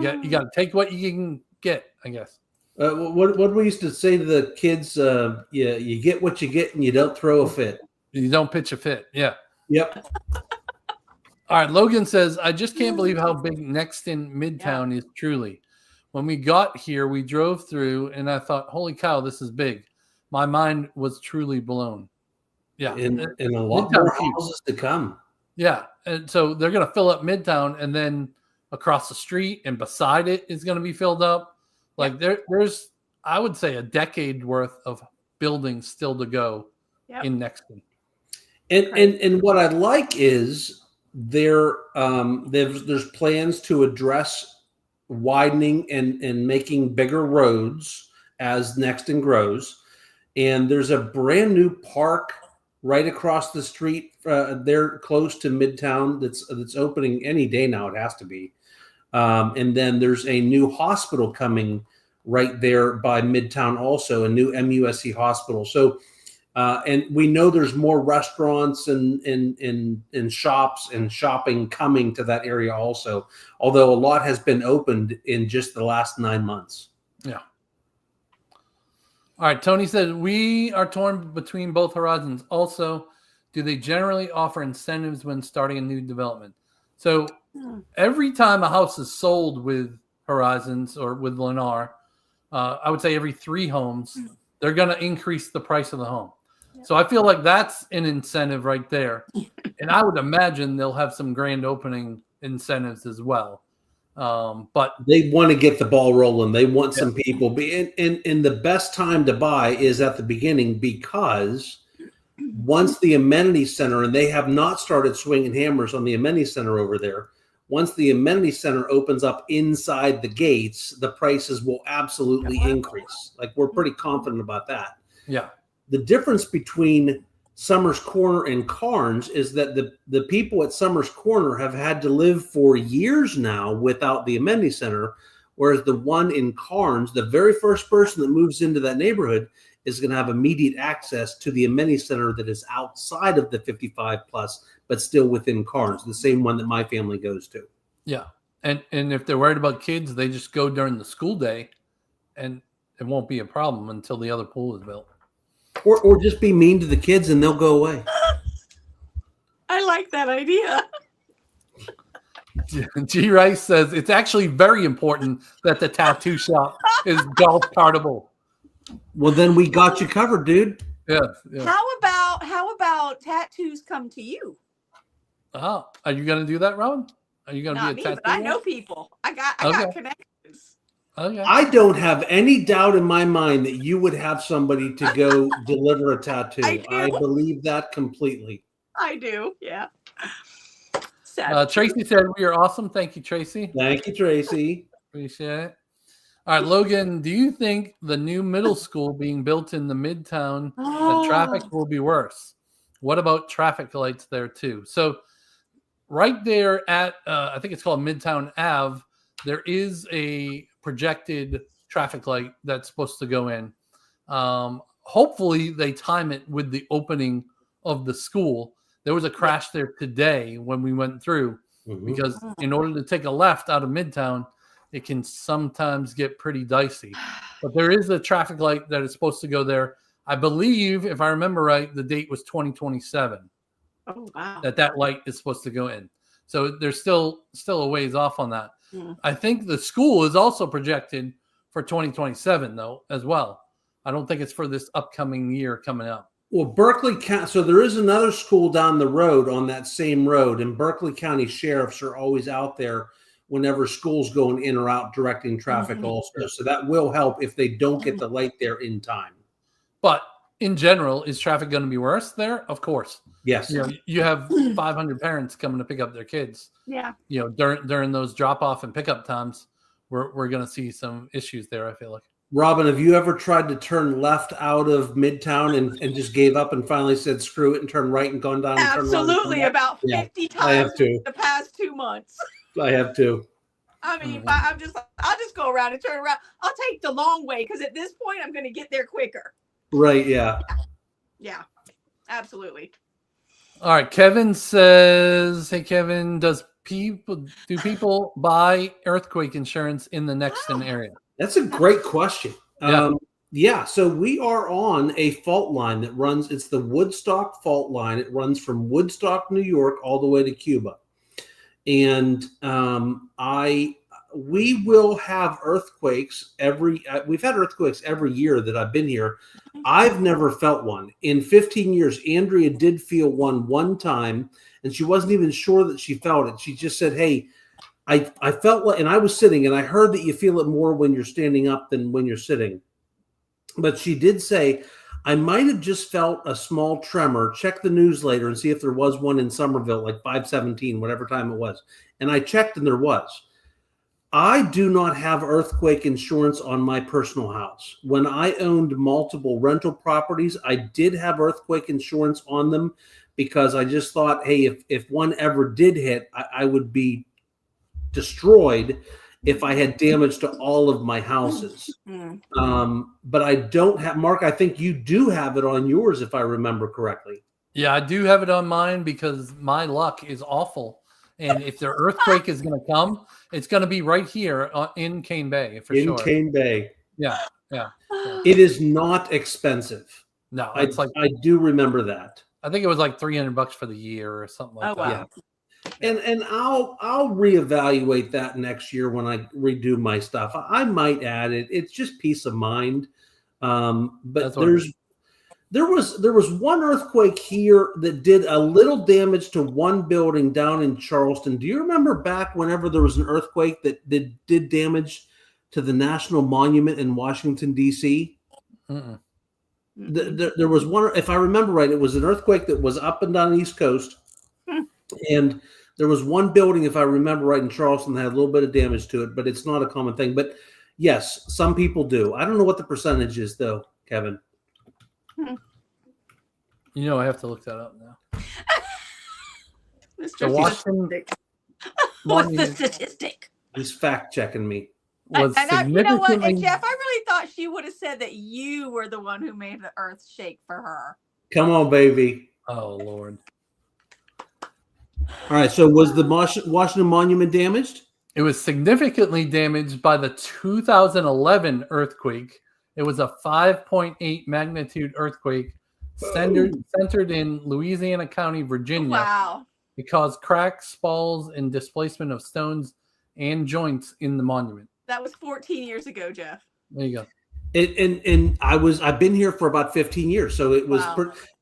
Yeah. You got to take what you can get, I guess. What we used to say to the kids, you get what you get and you don't throw a fit. You don't pitch a fit. Yeah. Yep. All right. Logan says, I just can't believe how big Nexton Midtown is truly. When we got here, we drove through and I thought, holy cow, this is big. My mind was truly blown. Yeah. And a lot more houses to come. Yeah. And so they're going to fill up Midtown and then across the street and beside it is going to be filled up. Like there's, I would say, a decade worth of buildings still to go in Nexton. And what I like is there's plans to address widening and making bigger roads as Nexton grows. And there's a brand new park right across the street there close to Midtown that's opening any day now. It has to be. And then there's a new hospital coming right there by Midtown also, a new MUSC hospital. So and we know there's more restaurants and shops and shopping coming to that area also, although a lot has been opened in just the last 9 months. Yeah. All right. Tony said, we are torn between both horizons. Also, do they generally offer incentives when starting a new development? So every time a house is sold with Horizons or with Lennar, I would say every 3 homes, they're going to increase the price of the home. So I feel like that's an incentive right there. And I would imagine they'll have some grand opening incentives as well. But they want to get the ball rolling. They want some people. And the best time to buy is at the beginning, because once the amenity center, and they have not started swinging hammers on the amenity center over there, once the amenity center opens up inside the gates, the prices will absolutely increase. Like, we're pretty confident about that. Yeah. The difference between Summers Corner and Carnes is that the people at Summers Corner have had to live for years now without the amenity center, whereas the one in Carnes, the very first person that moves into that neighborhood is going to have immediate access to the amenity center that is outside of the 55 plus, but still within Carnes, the same one that my family goes to. Yeah. And if they're worried about kids, they just go during the school day and it won't be a problem until the other pool is built. Or just be mean to the kids and they'll go away. I like that idea. G Rice says it's actually very important that the tattoo shop is golf cartable. Well, then we got you covered, dude. Yeah. How about tattoos come to you? Oh, are you gonna do that, Robin? Are you gonna be a tattoo? But I know people. I got connections. Okay. I don't have any doubt in my mind that you would have somebody to go deliver a tattoo. I believe that completely. I do, yeah. Sad. Tracy said we are awesome. Thank you, Tracy. Thank you, Tracy. Appreciate it. All right, Logan, do you think the new middle school being built in the Midtown, the traffic will be worse? What about traffic lights there too? So right there at, I think it's called Midtown Ave, there is a projected traffic light that's supposed to go in. Hopefully they time it with the opening of the school. There was a crash there today when we went through because in order to take a left out of Midtown, it can sometimes get pretty dicey. But there is a traffic light that is supposed to go there. I believe, if I remember right, the date was 2027. Oh, wow. That light is supposed to go in. So there's still a ways off on that. I think the school is also projected for 2027, though, as well. I don't think it's for this upcoming year coming up. Well, Berkeley County, so there is another school down the road on that same road, and Berkeley County sheriffs are always out there whenever school's going in or out directing traffic also. So that will help if they don't get the light there in time. But in general, is traffic going to be worse there? Of course. Yes. You know, you have 500 parents coming to pick up their kids. Yeah. You know, during those drop off and pickup times, we're going to see some issues there, I feel like. Robin, have you ever tried to turn left out of Midtown and just gave up and finally said screw it and turn right and gone down? Absolutely, and about 50 times I have to. in the past 2 months. I have to. I mean, I'll just go around and turn around. I'll take the long way because at this point I'm going to get there quicker. Right, yeah. Yeah, absolutely. All right, Kevin says, hey, Kevin, do people buy earthquake insurance in the Nexton area? That's a great question. Yeah, so we are on a fault line that runs, it's the Woodstock fault line. It runs from Woodstock, New York, all the way to Cuba. And we will have earthquakes we've had earthquakes every year that I've been here. I've never felt one. In 15 years, Andrea did feel one time, and she wasn't even sure that she felt it. She just said, hey, I felt like, and I was sitting, and I heard that you feel it more when you're standing up than when you're sitting. But she did say, I might have just felt a small tremor. Check the news later and see if there was one in Summerville, like 5:17, whatever time it was. And I checked, and there was. I do not have earthquake insurance on my personal house. When I owned multiple rental properties, I did have earthquake insurance on them because I just thought, hey, if one ever did hit, I would be destroyed if I had damage to all of my houses. But I don't have, Mark, I think you do have it on yours, if I remember correctly. Yeah, I do have it on mine because my luck is awful. And if the earthquake is going to come, it's going to be right here in Cane Bay for sure. In Cane Bay. Yeah. It is not expensive. No, I do remember that. I think it was like $300 for the year or something like that. Wow. Yeah. And I'll reevaluate that next year when I redo my stuff. I might add it. It's just peace of mind. But there was one earthquake here that did a little damage to one building down in Charleston. Do you remember back whenever there was an earthquake that did damage to the National Monument in Washington, D.C.? There was one, if I remember right, it was an earthquake that was up and down the East Coast. And there was one building, if I remember right, in Charleston that had a little bit of damage to it, but it's not a common thing. But yes, some people do. I don't know what the percentage is, though, Kevin. You know, I have to look that up now. Mr. Washington What's the statistic? He's fact checking me. You know what? And Jeff, I really thought she would have said that you were the one who made the earth shake for her. Come on, baby. Oh, Lord. All right. So was the Washington Monument damaged? It was significantly damaged by the 2011 earthquake. It was a 5.8 magnitude earthquake centered in Louisiana County, Virginia. Wow. It caused cracks, spalls, and displacement of stones and joints in the monument. That was 14 years ago, Jeff. There you go. And I've been here for about 15 years. So it was,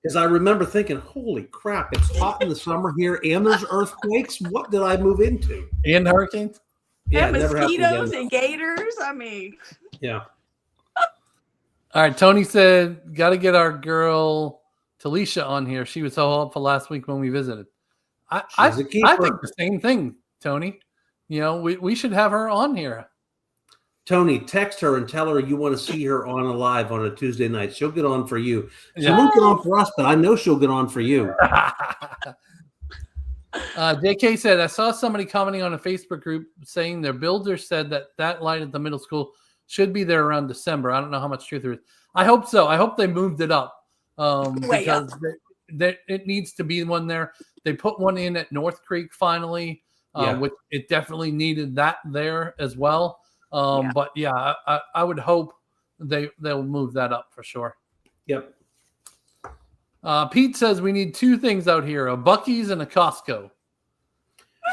because I remember thinking, holy crap, it's hot in the summer here and there's earthquakes. What did I move into? And hurricanes? Yeah, and mosquitoes and gators. I mean, yeah. All right. Tony said, got to get our girl Talisha on here. She was so helpful last week when we visited. I think the same thing, Tony. We should have her on here. Tony, text her and tell her you want to see her on a live on a Tuesday night. She'll get on for you. She won't get on for us, but I know she'll get on for you. JK said, I saw somebody commenting on a Facebook group saying their builder said that light at the middle school should be there around December. I don't know how much truth there is. I hope so. I hope theymoved it up because it needs to be one there. They put one in at North Creek finally, which it definitely needed that there as well. But I would hope they'll move that up for sure. Yep. Pete says we need two things out here: a Buc-ee's and a Costco.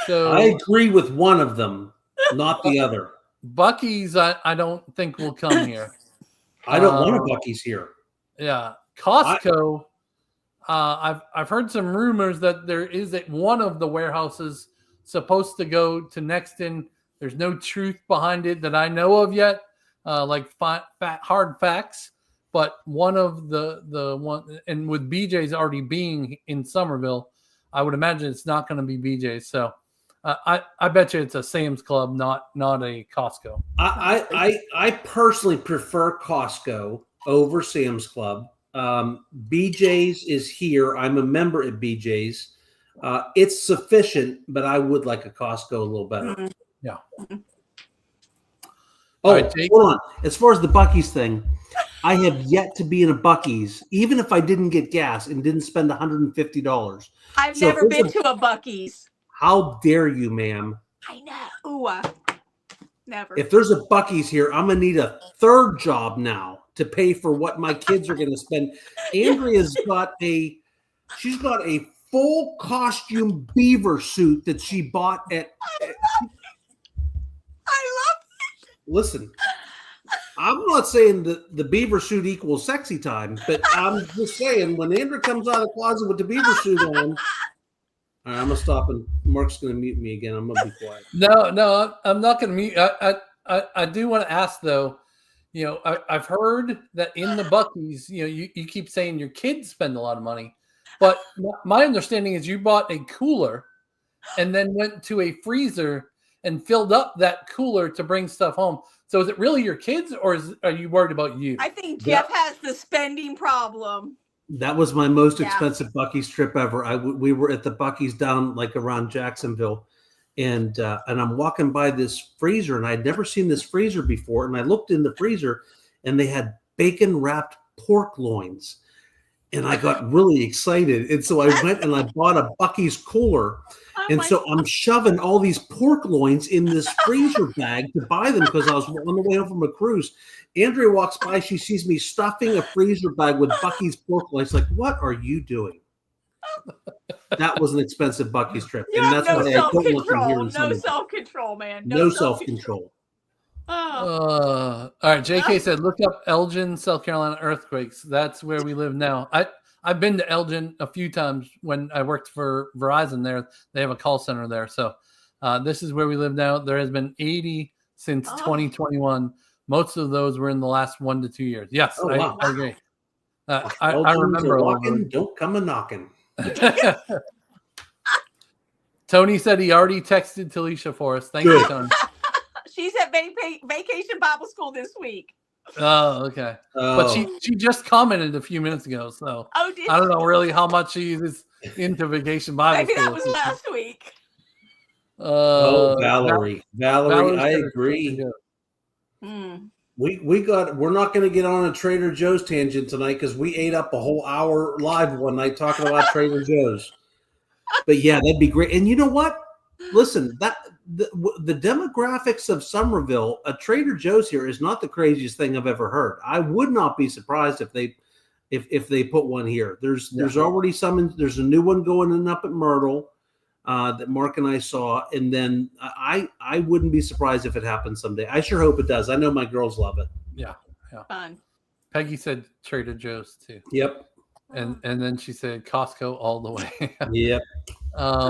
So I agree with one of them, not the other. Buc-ee's, I don't think will come here. I don't want a Buc-ee's here. Yeah, Costco. I've heard some rumors that there is one of the warehouses supposed to go to Nexton. There's no truth behind it that I know of yet, hard facts. But one of the one, and with BJ's already being in Summerville, I would imagine it's not going to be BJ's. So I bet you it's a Sam's Club, not a Costco. I personally prefer Costco over Sam's Club. BJ's is here. I'm a member at BJ's. It's sufficient, but I would like a Costco a little better. Mm-hmm. Yeah. Oh, right, hold on. As far as the Buc-ee's thing, I have yet to be in a Buc-ee's, even if I didn't get gas and didn't spend $150. I've never been to a Buc-ee's. How dare you, ma'am? I know. Never. If there's a Buc-ee's here, I'm going to need a third job now to pay for what my kids are going to spend. Andrea's got she's got a full costume beaver suit that she bought at. I love it. Listen, I'm not saying that the beaver suit equals sexy time, but I'm just saying when Andrea comes out of the closet with the beaver suit on, all right, I'm gonna stop and Mark's gonna mute me again. I'm gonna be quiet. No, I'm not gonna mute. I do want to ask though. I've heard that in the Buc-ee's, you keep saying your kids spend a lot of money, but my understanding is you bought a cooler and then went to a freezer and filled up that cooler to bring stuff home. So is it really your kids, or are you worried about you? I think Jeff has the spending problem. That was my most expensive Buc-ee's trip ever. We were at the Buc-ee's down like around Jacksonville, and I'm walking by this freezer, and I'd never seen this freezer before. And I looked in the freezer, and they had bacon wrapped pork loins, and I got really excited. And so I went and I bought a Buc-ee's cooler. And so I'm shoving all these pork loins in this freezer bag to buy them because I was on the way home from a cruise. Andrea walks by. She sees me stuffing a freezer bag with Buc-ee's pork loins. Like, what are you doing? That was an expensive Buc-ee's trip. And that's why I don't want to hear no self-control, man. No self-control. All right. JK said, look up Elgin, South Carolina earthquakes. That's where we live now. I've been to Elgin a few times when I worked for Verizon there. They have a call center there. So this is where we live now. There has been 80 since 2021. Most of those were in the last 1 to 2 years. Yes, I agree. I remember. Walking, don't come a knocking. Tony said he already texted Talisha for us. Thank you, Tony. She's at vacation Bible school this week. Oh, okay. But she just commented a few minutes ago, so I don't know really how much she is into vacation Bible Maybe school. That was last week. Valerie, I agree. We're not going to get on a Trader Joe's tangent tonight because we ate up a whole hour live one night talking about Trader Joe's. But yeah, that'd be great. And you know what? Listen, the demographics of Summerville, a Trader Joe's here is not the craziest thing I've ever heard. I would not be surprised if they put one here. There's already some. There's a new one going in up at Myrtle that Mark and I saw, and then I wouldn't be surprised if it happens someday. I sure hope it does. I know my girls love it. Yeah. Fun. Peggy said Trader Joe's too. Yep. And then she said Costco all the way. Yep.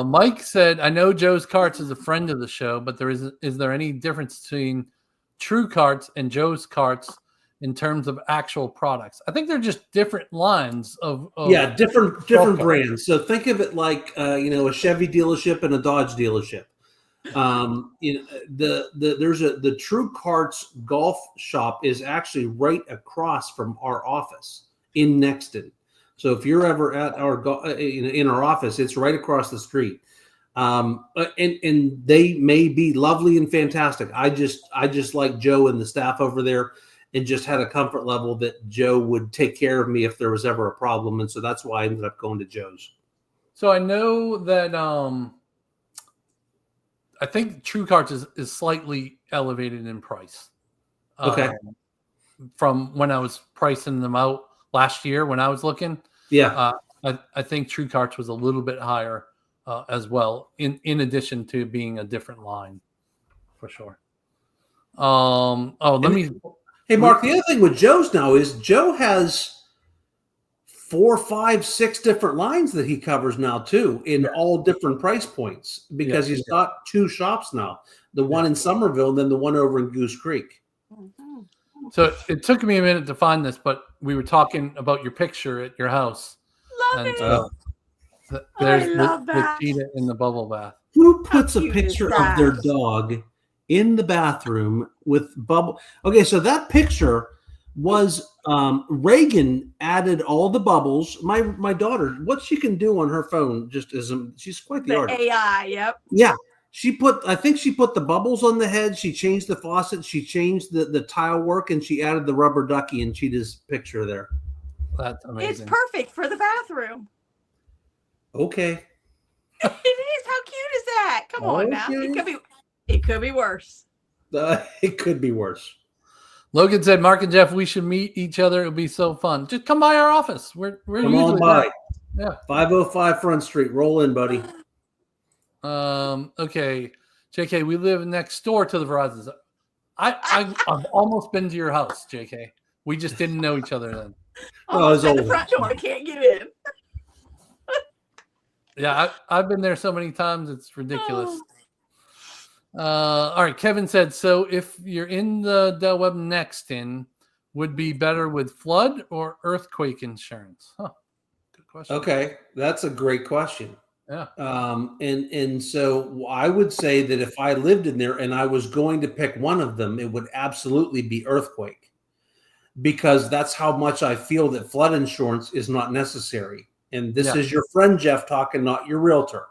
Mike said, I know Joe's Carts is a friend of the show, but is there any difference between True Carts and Joe's Carts in terms of actual products. I think they're just different lines of different brands. So think of it like a Chevy dealership and a Dodge dealership. The True Carts golf shop is actually right across from our office in Nexton. So if you're ever at in our office, it's right across the street. And they may be lovely and fantastic. I just like Joe and the staff over there, and just had a comfort level that Joe would take care of me if there was ever a problem. And so that's why I ended up going to Joe's. So I know that I think True Carts is slightly elevated in price. Okay. From when I was pricing them out last year when I was looking. Yeah. I think True Carts was a little bit higher as well, in addition to being a different line, for sure. Hey, Mark, the other thing with Joe's now is Joe has 4, 5, 6 different lines that he covers now too, in all different price points, because he's got 2 shops now, the one in Summerville and then the one over in Goose Creek. So it took me a minute to find this, but we were talking about your picture at your house. Love it. There's love the that. cheetah in the bubble bath. Who puts a cute is picture that? of their dog in the bathroom with bubble? Okay, so that picture was Reagan added all the bubbles. My daughter, what she can do on her phone just isn't. She's quite the artist. AI, yep. Yeah, I think she put the bubbles on the head. She changed the faucet. She changed the tile work, and she added the rubber ducky in Cheetah's picture there. That's amazing. It's perfect for the bathroom. Okay. It is. How cute is that? Come on now. It could be worse. It could be worse. Logan said, "Mark and Jeff, we should meet each other. It'll be so fun. Just come by our office. We're Come on by. there. Yeah. 505 Front Street. Roll in, buddy. Okay, JK, we live next door to the Verizons. I've almost been to your house, JK. We just didn't know each other then. Almost at the front door. Can't get in. Yeah, I've been there so many times. It's ridiculous. All right, Kevin said, so if you're in the Del Webb Nexton, would be better with flood or earthquake insurance? Huh. Good question. Okay, that's a great question. Yeah. And so I would say that if I lived in there and I was going to pick one of them, it would absolutely be earthquake, because that's how much I feel that flood insurance is not necessary. And this is your friend Jeff talking, not your realtor.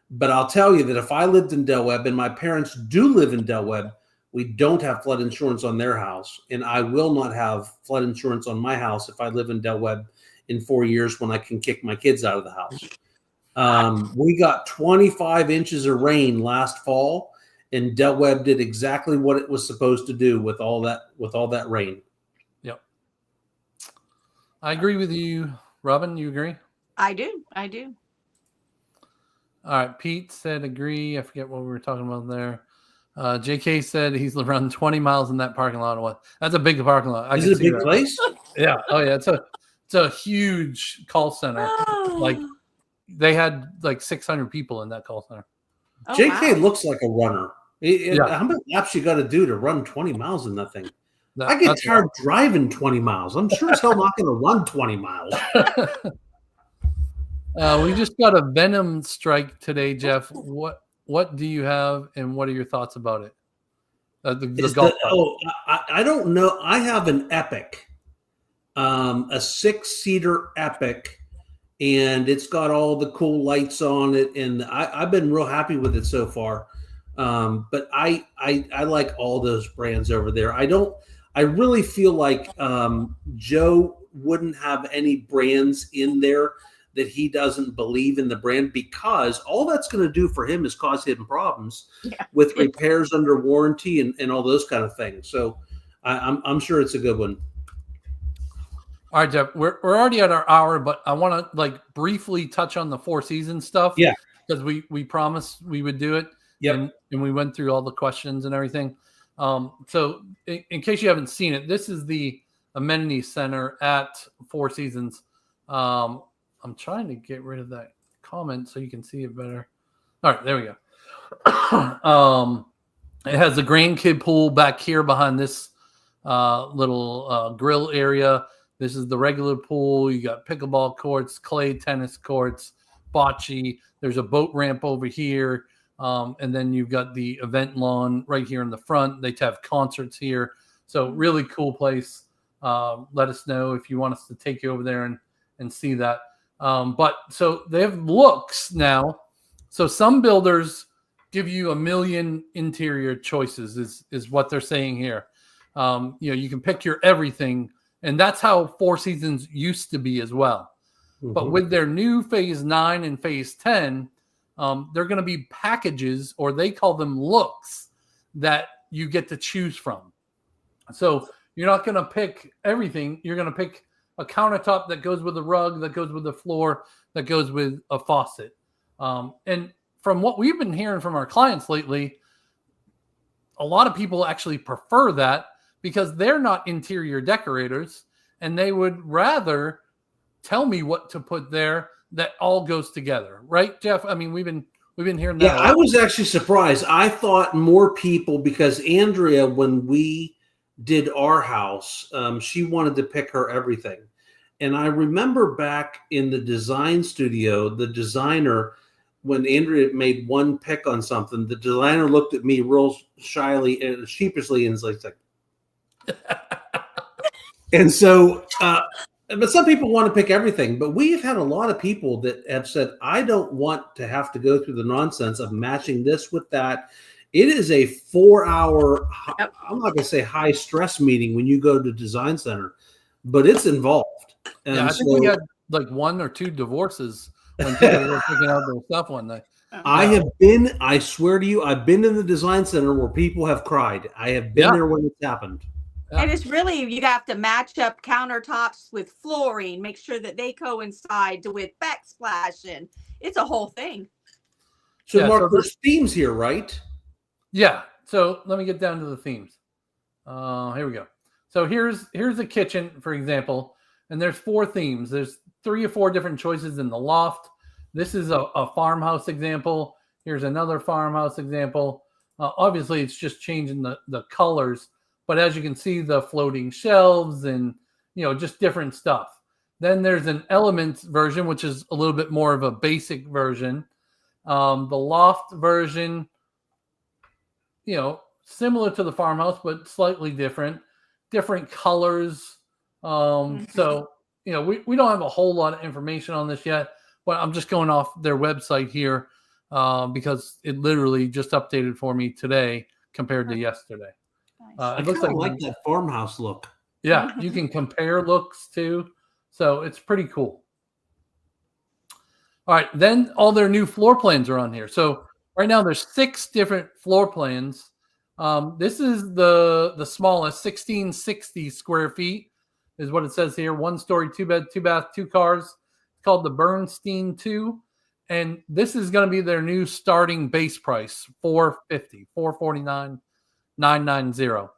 But I'll tell you that if I lived in Del Webb, and my parents do live in Del Webb, we don't have flood insurance on their house. And I will not have flood insurance on my house if I live in Del Webb in 4 years when I can kick my kids out of the house. We got 25 inches of rain last fall, and Del Webb did exactly what it was supposed to do with all that rain. Yep. I agree with you. Robin, you agree? I do. All right. Pete said agree. I forget what we were talking about there. JK said he's around 20 miles in that parking lot. That's a big parking lot. Is it a big place? Yeah. Oh yeah. It's a huge call center. Like they had like 600 people in that call center. Oh, JK wow. looks like a runner. How many laps you got to do to run 20 miles in that thing? I get tired driving 20 miles. I'm sure as hell not going to run 20 miles. We just got a Venom strike today, Jeff. What do you have, and what are your thoughts about it? The golf cart. I don't know. I have an Epic, a 6-seater Epic, and it's got all the cool lights on it, and I've been real happy with it so far. But I like all those brands over there. I really feel like Joe wouldn't have any brands in there that he doesn't believe in the brand, because all that's going to do for him is cause him problems with repairs under warranty and all those kind of things. So I'm sure it's a good one. All right, Jeff, we're already at our hour, but I want to briefly touch on the Four Seasons stuff. Yeah. Because we promised we would do it. Yep. And we went through all the questions and everything. So in case you haven't seen it, this is the amenity center at Four Seasons. I'm trying to get rid of that comment so you can see it better. All right, there we go. It has a grandkid pool back here behind this little grill area. This is the regular pool. You got pickleball courts, clay tennis courts, bocce. There's a boat ramp over here. And then you've got the event lawn right here in the front. They have concerts here. So really cool place. Let us know if you want us to take you over there and see that. But so they have looks now. So some builders give you 1 million interior choices is what they're saying here. You can pick your everything. And that's how Four Seasons used to be as well. Mm-hmm. But with their new Phase 9 and Phase 10, they're going to be packages, or they call them looks, that you get to choose from. So you're not going to pick everything. You're going to pick a countertop that goes with a rug, that goes with the floor, that goes with a faucet. And from what we've been hearing from our clients lately, a lot of people actually prefer that because they're not interior decorators and they would rather tell me what to put there that all goes together. Right, Jeff? I mean, we've been hearing that. Yeah, I was actually surprised. I thought more people, because Andrea, when we did our house, she wanted to pick her everything. And I remember back in the design studio, the designer, when Andrea made one pick on something, the designer looked at me real shyly and sheepishly and was like, and so, but some people want to pick everything, but we've had a lot of people that have said, I don't want to have to go through the nonsense of matching this with that. It is a 4-hour, I'm not going to say high stress meeting when you go to design center, but it's involved. And I think we had like 1 or 2 divorces when people were picking out their stuff one night. I swear to you, I've been in the design center where people have cried. I have been there when it's happened. And it's really, you have to match up countertops with flooring, make sure that they coincide with backsplash, and it's a whole thing. So Mark, there's themes here, right? Yeah. So let me get down to the themes. Here we go. So here's a kitchen, for example, and there's 4 themes. There's 3 or 4 different choices in the loft. This is a farmhouse example. Here's another farmhouse example. Obviously, it's just changing the colors. But as you can see, the floating shelves and, just different stuff. Then there's an Elements version, which is a little bit more of a basic version. The loft version, similar to the farmhouse, but slightly different colors. So, we don't have a whole lot of information on this yet, but I'm just going off their website here because it literally just updated for me today compared to yesterday. It looks like that farmhouse look. Yeah, you can compare looks too. So it's pretty cool. All right, then all their new floor plans are on here. So right now there's 6 different floor plans. This is the smallest, 1660 square feet is what it says here. 1-story, 2-bed, 2-bath, 2 cars. It's called the Bernstein 2. And this is going to be their new starting base price, $449,990.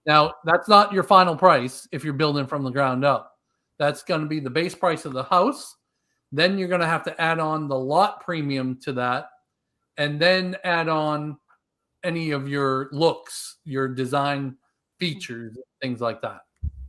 Now, that's not your final price if you're building from the ground up. That's going to be the base price of the house. Then you're going to have to add on the lot premium to that, and then add on any of your looks, your design features, things like that.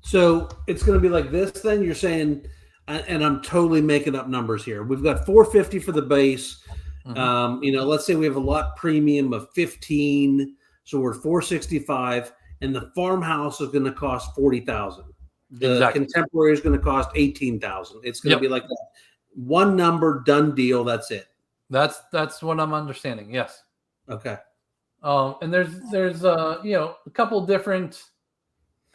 So it's going to be like this then? You're saying, and I'm totally making up numbers here. We've got $450 for the base. Mm-hmm. Let's say we have a lot premium of 15. So we're $465, and the farmhouse is going to cost $40,000. The contemporary is going to cost $18,000. It's going to be like that. One number, done deal. That's it. That's what I'm understanding. Yes. Okay. And there's a couple different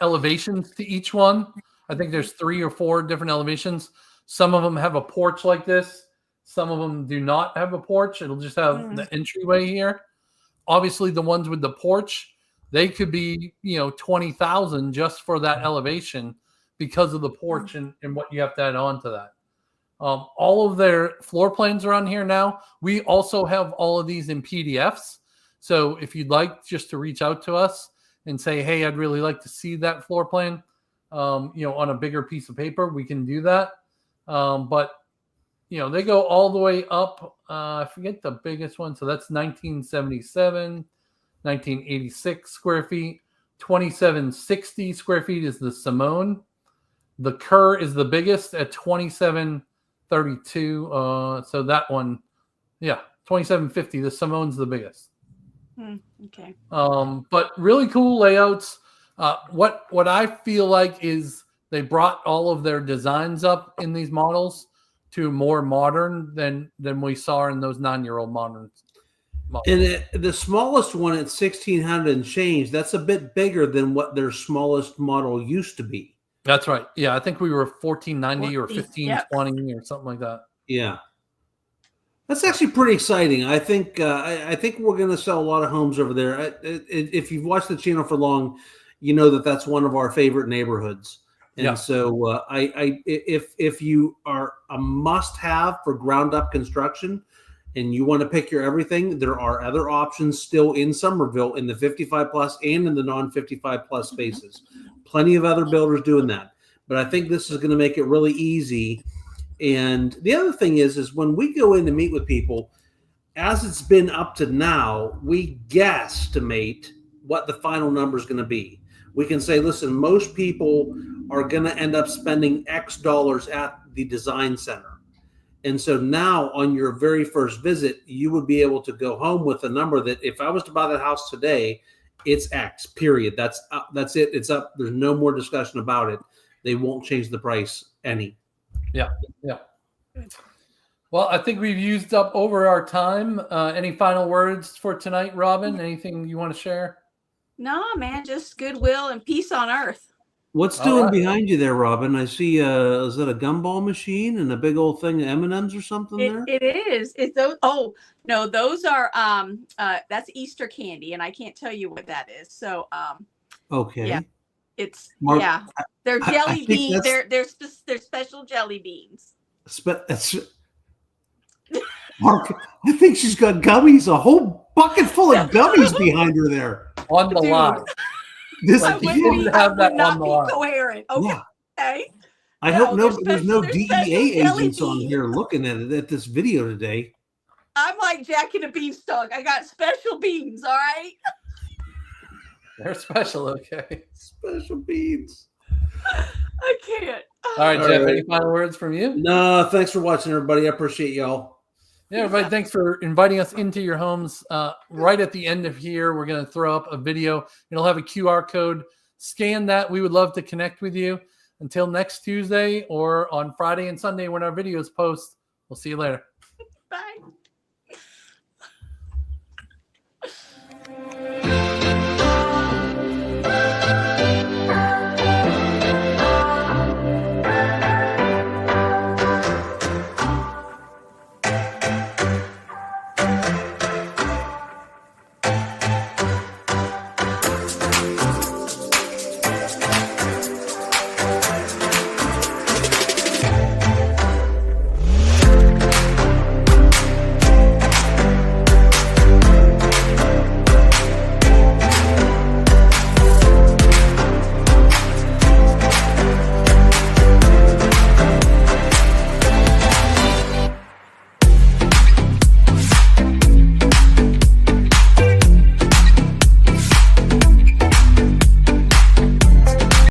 elevations to each one. I think there's 3 or 4 different elevations. Some of them have a porch like this. Some of them do not have a porch. It'll just have the entryway here. Obviously, the ones with the porch, they could be, $20,000 just for that elevation because of the porch and what you have to add on to that. All of their floor plans are on here now. We also have all of these in PDFs. So if you'd like just to reach out to us and say, hey, I'd really like to see that floor plan, on a bigger piece of paper, we can do that. But they go all the way up. I forget the biggest one. So that's 1977, 1986 square feet, 2,760 square feet is the Simone. The Kerr is the biggest at 2,732. So that one, 2,750. The Simone's the biggest. Okay. But really cool layouts. What I feel like is they brought all of their designs up in these models to more modern than we saw in those 9-year-old modern models. And the smallest one at 1,600 and change, that's a bit bigger than what their smallest model used to be. That's right. Yeah, I think we were 1,490 or 1,520 or something like that. Yeah. That's actually pretty exciting. I think we're going to sell a lot of homes over there. If you've watched the channel for long, you know that that's one of our favorite neighborhoods. And so if you are a must-have for ground-up construction and you want to pick your everything, there are other options still in Summerville in the 55-plus and in the non-55-plus spaces. Plenty of other builders doing that. But I think this is going to make it really easy. And the other thing is when we go in to meet with people, as it's been up to now, we guesstimate what the final number is going to be. We can say, listen, most people are going to end up spending X dollars at the design center. And so now on your very first visit, you would be able to go home with a number that if I was to buy that house today, it's X, period. That's it. It's up. There's no more discussion about it. They won't change the price any. Yeah. Well, I think we've used up over our time. Any final words for tonight, Robin? Anything you want to share? No, man, just goodwill and peace on earth. What's doing behind you there, Robin? I see. Is that a gumball machine and a big old thing of M&Ms or something there? It is. It's those. Oh no, those are that's Easter candy, and I can't tell you what that is. So okay. Yeah, it's Mark, they're jelly beans. that's- They're special jelly beans. Mark, I think she's got gummies, a whole bucket full of gummies behind her there. On the Dude. line. I would not be coherent. Okay. Yeah. I hope there's no DEA agents on here looking at this video today. I'm like Jack and the Beanstalk. I got special beans, all right? They're special, okay. Special beans. I can't. All right, Jeff, any final words from you? No, thanks for watching, everybody. I appreciate y'all. Yeah, everybody, thanks for inviting us into your homes. Right at the end of here, we're going to throw up a video. It'll have a QR code. Scan that. We would love to connect with you. Until next Tuesday or on Friday and Sunday when our videos post, we'll see you later. Bye.